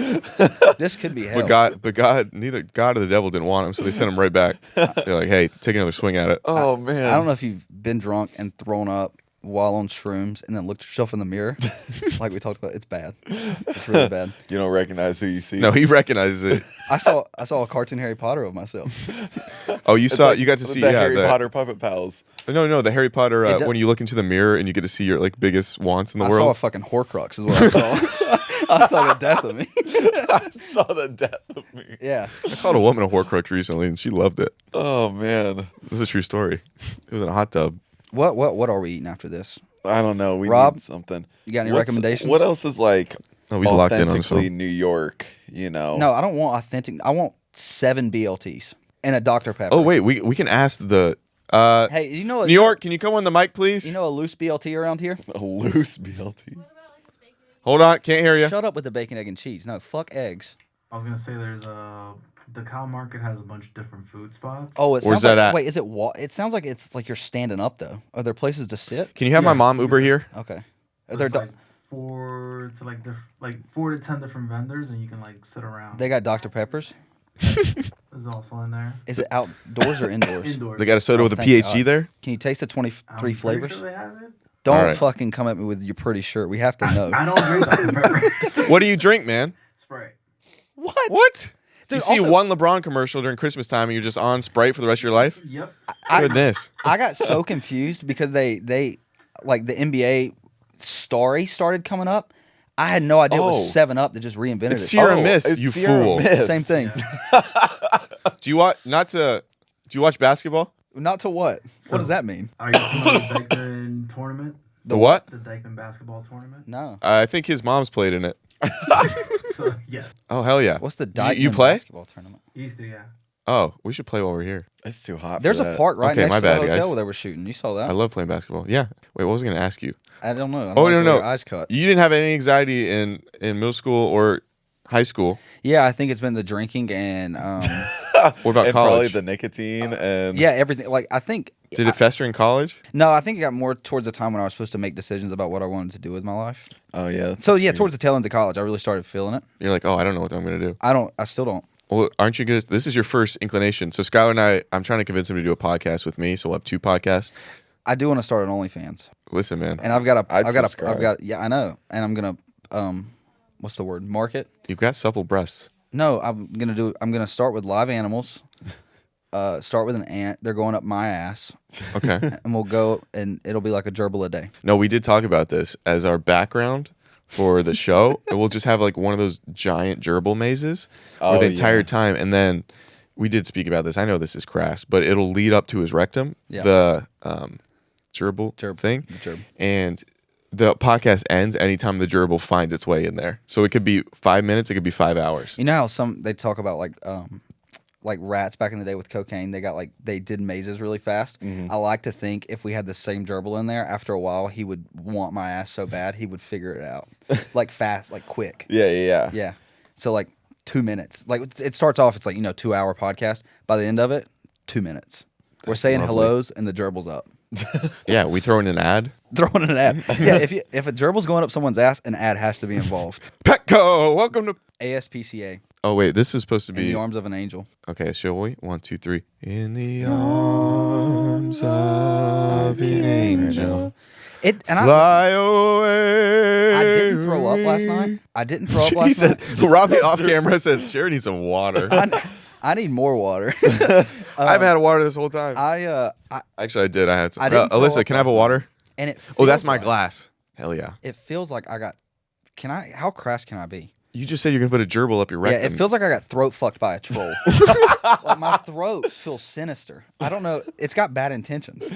This could be hell.
But God, neither God or the devil didn't want him, so they sent him right back. They're like, hey, take another swing at it.
Oh man.
I don't know if you've been drunk and thrown up while on shrooms and then looked yourself in the mirror, like we talked about. It's bad. It's really bad.
You don't recognize who you see.
No, he recognizes it.
I saw a cartoon Harry Potter of myself.
Oh, you
It's
saw?
like
You got to see
the
yeah,
Harry
the,
Potter puppet pals.
No, the Harry Potter
It does-
when you look into the mirror and you get to see your like biggest wants in the
I saw a
world.
fucking Horcrux is what I saw. I saw the death of me.
I saw the death of me.
Yeah.
I called a woman a Horcrux recently, and she loved it.
Oh man.
This is a true story. It was in a hot tub.
What are we eating after this?
I don't know. We
Rob,
need something.
you got any recommendations?
What else is like
Oh, he's locked in on his
authentically
phone.
New York? You know.
No, I don't want authentic. I want 7 BLTs and a Dr. Pepper.
Oh wait, we can ask the
Hey, you know
New York. Can you come on the mic, please?
You know a loose BLT around here?
A loose BLT.
Hold on, can't hear you.
Shut up with the bacon, egg, and cheese. No, fuck eggs.
I was gonna say there's the cow market has a bunch of different food spots.
Oh, it
Where's
sounds like,
that at?
wait, is it it sounds like it's like you're standing up though. Are there places to sit?
Can you have my mom Uber here?
Okay. Are
There's
there
like 4 to 10 different vendors, and you can like sit around.
they got Dr. Peppers?
There's also in there.
Is it outdoors or indoors?
Indoors.
They got a soda
Oh,
with a
thank
PhD
God.
there.
Can you taste the 23
I'm pretty
flavors?
Sure they have it.
Don't
All right.
fucking come at me with you're pretty sure. We have to know.
I don't drink Dr. Pepper.
What do you drink, man?
Sprite.
What?
What?
Dude,
you see
also-
one LeBron commercial during Christmas time and you're just on Sprite for the rest of your life?
Yep.
Goodness.
I got so confused because they like the NBA story started coming up. I had no idea it
Oh.
was 7-Up that just reinvented
It's
it.
Sierra
Oh,
Mist,
it's
you
Sierra
fool.
Mist.
Same thing.
Do you watch do you watch basketball?
Not to what? What does that mean?
Are you familiar with the Dykeman tournament?
The what?
The Dykeman basketball tournament?
No.
I think his mom's played in it.
So, yes.
Oh hell yeah.
What's the
Do you
Dykeman
play?
basketball tournament?
Used to, yeah.
Oh, we should play while we're here.
It's too hot.
There's
for
a
that.
park right
Okay,
next
my
to the
bad,
hotel
guys.
where they were shooting. You saw that?
I love playing basketball. Yeah. Wait, what was I gonna ask you?
I don't know. I don't
Oh
like
no
the way
no.
your eyes cut.
You didn't have any anxiety in middle school or high school.
Yeah, I think it's been the drinking and
What about
And probably
college?
the nicotine and
yeah, everything. Like I think
Did it fester in college?
no, I think it got more towards the time when I was supposed to make decisions about what I wanted to do with my life.
Oh yeah. that's
So yeah,
true.
towards the tail end of college, I really started feeling it.
You're like, oh, I don't know what I'm gonna do.
I still don't.
Well, aren't you good? This is your first inclination. So Skyler and I'm trying to convince him to do a podcast with me. So we'll have 2 podcasts.
I do want to start an OnlyFans,
Listen, man,
and I've got
I'd subscribe.
yeah, I know, and I'm gonna what's the word? Market?
you've got supple breasts.
No, I'm gonna start with live animals. Start with an ant. They're going up my ass,
Okay.
and we'll go, and it'll be like a gerbil a day.
No, we did talk about this as our background for the show. And we'll just have like one of those giant gerbil mazes for
Oh,
the entire
yeah.
time. And then we did speak about this. I know this is crass, but it'll lead up to his rectum,
Yeah.
the gerbil thing.
The gerbil.
And the podcast ends anytime the gerbil finds its way in there. So it could be 5 minutes, it could be 5 hours.
You know how they talk about like rats back in the day with cocaine, they did mazes really fast.
Mm-hmm.
I like to think if we had the same gerbil in there, after a while he would want my ass so bad he would figure it out, like fast, like quick.
Yeah.
Yeah. So like 2 minutes. Like it starts off, it's like 2-hour podcast. By the end of it, 2 minutes. We're saying
lovely.
hellos and the gerbil's up.
Yeah, we throw in an ad.
Throwing an ad. Yeah, if a gerbil's going up someone's ass, an ad has to be involved.
Petco, welcome to.
ASPCA.
Oh wait, this was supposed to
In
be.
the arms of an angel.
Okay, shall we? 1, 2, 3. In the arms of an angel,
And
fly away.
I didn't throw up last night. I didn't throw up
He
last
said,
night.
Robbie off camera said, Jared needs some water.
I need more water.
I haven't had water this whole time.
I
Actually, I did. I had some.
I didn't throw
Alyssa,
up
can I have a
last
water?
and it.
Oh, that's
feels
my
like-
glass. Hell yeah.
It feels like I got. Can I? How crass can I be?
You just said you're going to put a gerbil up your rectum.
Yeah, it feels like I got throat fucked by a troll. Like my throat feels sinister. I don't know. It's got bad intentions.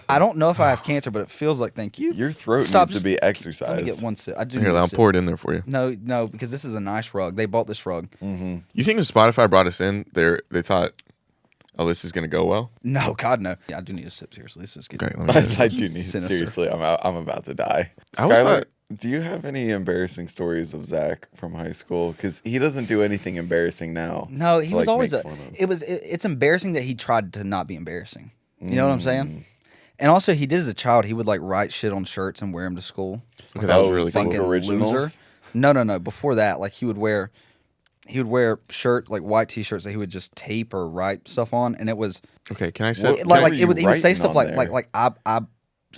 I don't know if I have cancer, but it feels like. Thank you.
Your throat
Stop,
needs to be
Let me
exercised.
get one sip. I do.
Here,
need a
I'll
sip.
pour it in there for you.
No, because this is a nice rug. They bought this rug.
Mm-hmm.
You think if Spotify brought us in, they thought, oh, this is going to go well?
No, God no. Yeah, I do need a sip. Seriously, this is getting.
Great, let me get it.
I do need
Sinister.
seriously. I'm about to die.
I always
Skylar,
thought
Do you have any embarrassing stories of Zach from high school? Because he doesn't do anything embarrassing now.
No, he
to,
was
like,
always
make fun of.
it's embarrassing that he tried to not be embarrassing. You know what I'm saying? And also, he did as a child. He would like write shit on shirts and wear them to school.
Okay, that was really
like
cool.
Fucking
originals?
loser. No. Before that, like he would wear shirt like white t-shirts that he would just tape or write stuff on, and it was
Okay, can I say?
What-
can
like
I-
were
he
you
would say
writing
stuff
on
like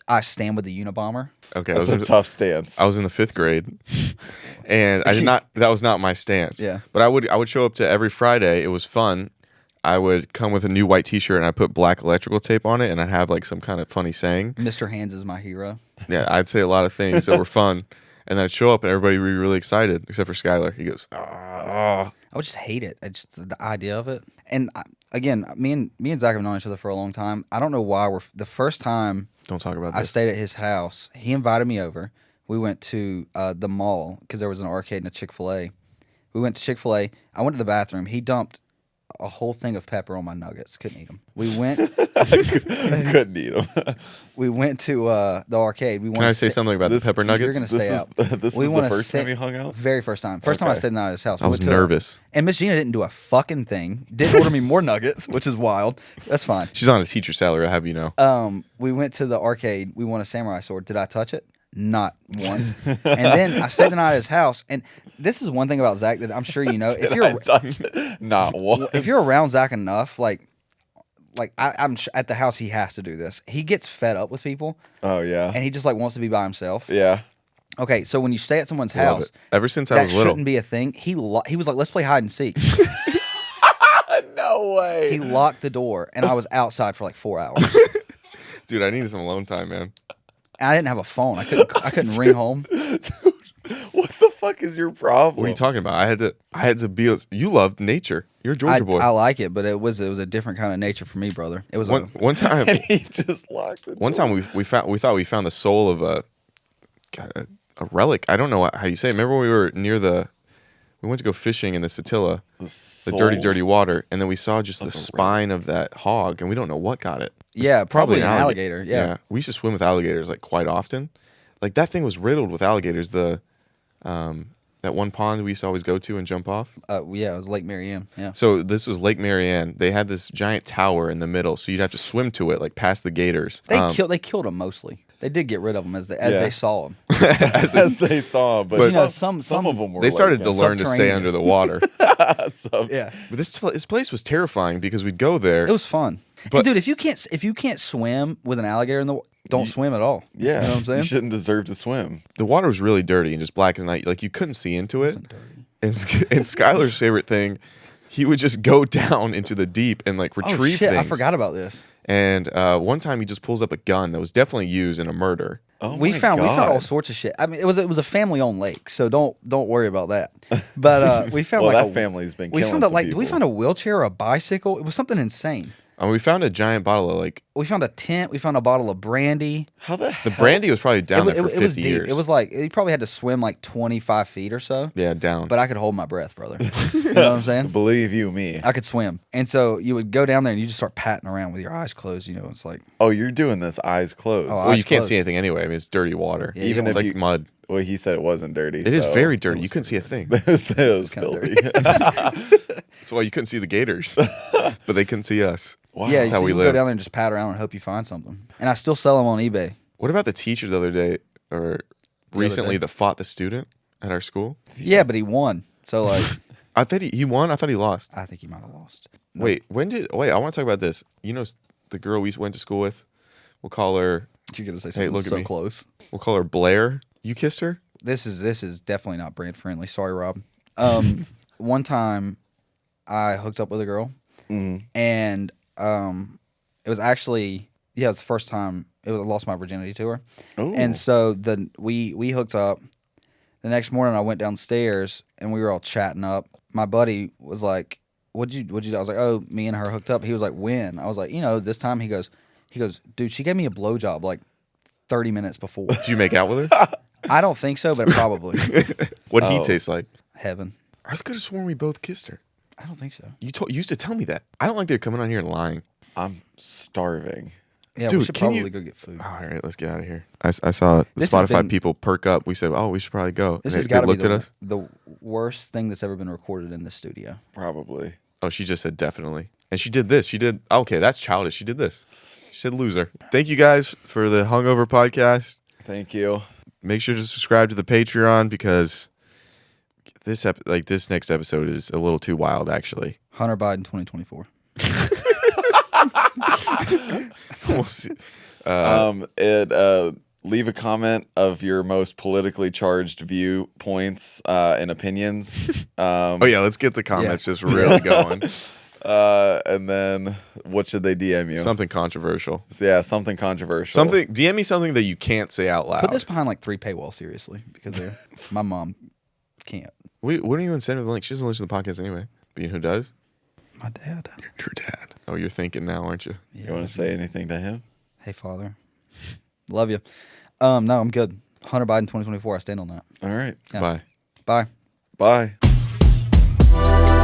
I stand with the Unabomber.
okay,
That's a tough stance.
I was in the 5th grade, and I did not. That was not my stance.
Yeah.
But I would show up to every Friday. It was fun. I would come with a new white T-shirt and I put black electrical tape on it, and I'd have like some kind of funny saying.
Mr. Hands is my hero.
Yeah, I'd say a lot of things that were fun, and then I'd show up and everybody would be really excited, except for Skyler. He goes,
I would just hate it. It's just the idea of it. And again, me and Zach have known each other for a long time. I don't know why the first time
"Don't talk about
I
this."
stayed at his house, he invited me over. We went to the mall because there was an arcade and a Chick-fil-A. We went to Chick-fil-A. I went to the bathroom. He dumped a whole thing of pepper on my nuggets. Couldn't eat them. We went.
Couldn't eat them.
We went to the arcade. We
Can I say something about the pepper
You're
nuggets?
gonna stay out.
This
We
is the
wanna
first time
sit-
you hung out?
Very first time. First time I
Okay.
stayed the night at his house.
I
We
was
went to
nervous.
and Miss Gina didn't do a fucking thing. Didn't order me more nuggets, which is wild. That's fine.
She's on a teacher salary. I'll have you know.
We went to the arcade. We won a samurai sword. Did I touch it? Not once. And then I stayed the night at his house. And this is one thing about Zach that I'm sure you know. If you're
Not once.
if you're around Zach enough, I'm at the house, he has to do this. He gets fed up with people,
Oh yeah.
and he just like wants to be by himself.
Yeah.
Okay, so when you stay at someone's
Love
house,
it. Ever since I
that
was little,
shouldn't be a thing. He was like, let's play hide and seek.
No way.
He locked the door, and I was outside for like 4 hours.
dude, I needed some alone time, man.
And I didn't have a phone. I couldn't ring home.
What the fuck is your problem?
What are you talking about? I had to be. You loved nature. You're a Georgia boy.
I like it, but it was a different kind of nature for me, brother. It was
one time,
And he just locked the
one time we thought we found the soul of a relic. I don't know how you say it. Remember when we were near we went to go fishing in the Satilla, the dirty water, and then we saw just the spine of that hog, and we don't know what got it.
yeah, probably an alligator. Yeah.
We used to swim with alligators like quite often. Like that thing was riddled with alligators. That one pond we used to always go to and jump off.
Yeah, it was Lake Marianne. Yeah.
So this was Lake Marianne. They had this giant tower in the middle, so you'd have to swim to it, like past the gators.
They killed them mostly. They did get rid of them as they saw them.
as they saw him, but
you know,
some
some
of them were.
They started to
like,
learn to stay
subterranean.
under the water.
Yeah.
But this place was terrifying because we'd go there.
It was fun.
But-
And dude, if you can't swim with an alligator in the don't swim at all.
Yeah,
You know what I'm saying?
You shouldn't deserve to swim.
The water was really dirty and just black as night. Like you couldn't see into it. And Skyler's favorite thing, he would just go down into the deep and like retrieve
Oh shit,
things.
I forgot about this.
And one time he just pulls up a gun that was definitely used in a murder.
Oh
we
my
found
God.
all sorts of shit. I mean, it was a family owned lake, so don't worry about that. But we found
Well,
like
that family's been
we
killing
found
some
did we
people.
find a wheelchair or a bicycle? It was something insane.
We found a giant bottle of like
We found a tent. We found a bottle of brandy.
How the
the brandy was probably down there for 50
was deep.
years.
It was like you probably had to swim like 25 feet or so.
yeah, down.
But I could hold my breath, brother. You know what I'm saying?
Believe you me.
I could swim. And so you would go down there and you just start patting around with your eyes closed. You know, it's like,
Oh, you're doing this eyes closed.
Oh,
well,
eyes
you can't
closed.
see anything anyway. I mean, it's dirty water.
Yeah,
Even
it's
if
like
you-
mud.
Well, he said it wasn't dirty.
It is
so-
very dirty. You couldn't see a thing.
it was
kinda
filthy.
That's why you couldn't see the gators, but they couldn't see us.
Wow.
yeah,
That's
so
how we
you can go
live.
down there and just pat around and hope you find something. And I still sell them on eBay.
What about the teacher the other day or recently
day?
that fought the student at our school?
Yeah, but he won. So like,
I thought he won. I thought he lost.
I think he might have lost.
Wait, I want to talk about this. You know, the girl we went to school with. We'll call her.
You're gonna say
Hey,
something
look at
so
me.
close.
We'll call her Blair. You kissed her.
This is definitely not brand friendly. Sorry, Rob. One time, I hooked up with a girl, and it was actually it was the first time I lost my virginity to her,
Ooh.
and so we hooked up. The next morning, I went downstairs and we were all chatting up. My buddy was like, "What'd you do?" I was like, "Oh, me and her hooked up." He was like, "When?" I was like, this time." He goes, "Dude, she gave me a blowjob like 30 minutes before."
Did you make out with her?
I don't think so, but probably
What did he
Oh.
taste like?
heaven.
I could have sworn we both kissed her.
I don't think so.
You used to tell me that. I don't like they're coming on here and lying.
I'm starving.
Yeah,
Dude,
we should
can
probably
you-
go get food.
All right, let's get out of here. I saw the
This has
Spotify
been-
people perk up. We said, "Oh, we should probably go."
This
And
has
they
got to be
looked at us.
the worst thing that's ever been recorded in this studio.
Probably.
Oh, she just said definitely, and she did this. She did okay. That's childish. She did this. She said loser. Thank you guys for the Hungover podcast.
Thank you.
Make sure to subscribe to the Patreon because this next episode is a little too wild. Actually,
Hunter Biden 2024.
we'll see.
Leave a comment of your most politically charged viewpoints and opinions.
Oh yeah, let's get the comments just really going.
And then what should they DM you?
Something controversial.
So, yeah, something controversial.
Something. DM me something that you can't say out loud.
Put this behind like 3 paywalls, seriously, because my mom can't.
We don't even send her the link. She doesn't listen to the podcast anyway. But you know who does?
My dad.
Your dad. Oh, you're thinking now, aren't you?
Yeah.
You want to say anything to him?
Hey, father. Love you. No, I'm good. Hunter Biden 2024. I stand on that.
All right.
Yeah.
Bye.
Bye.
Bye.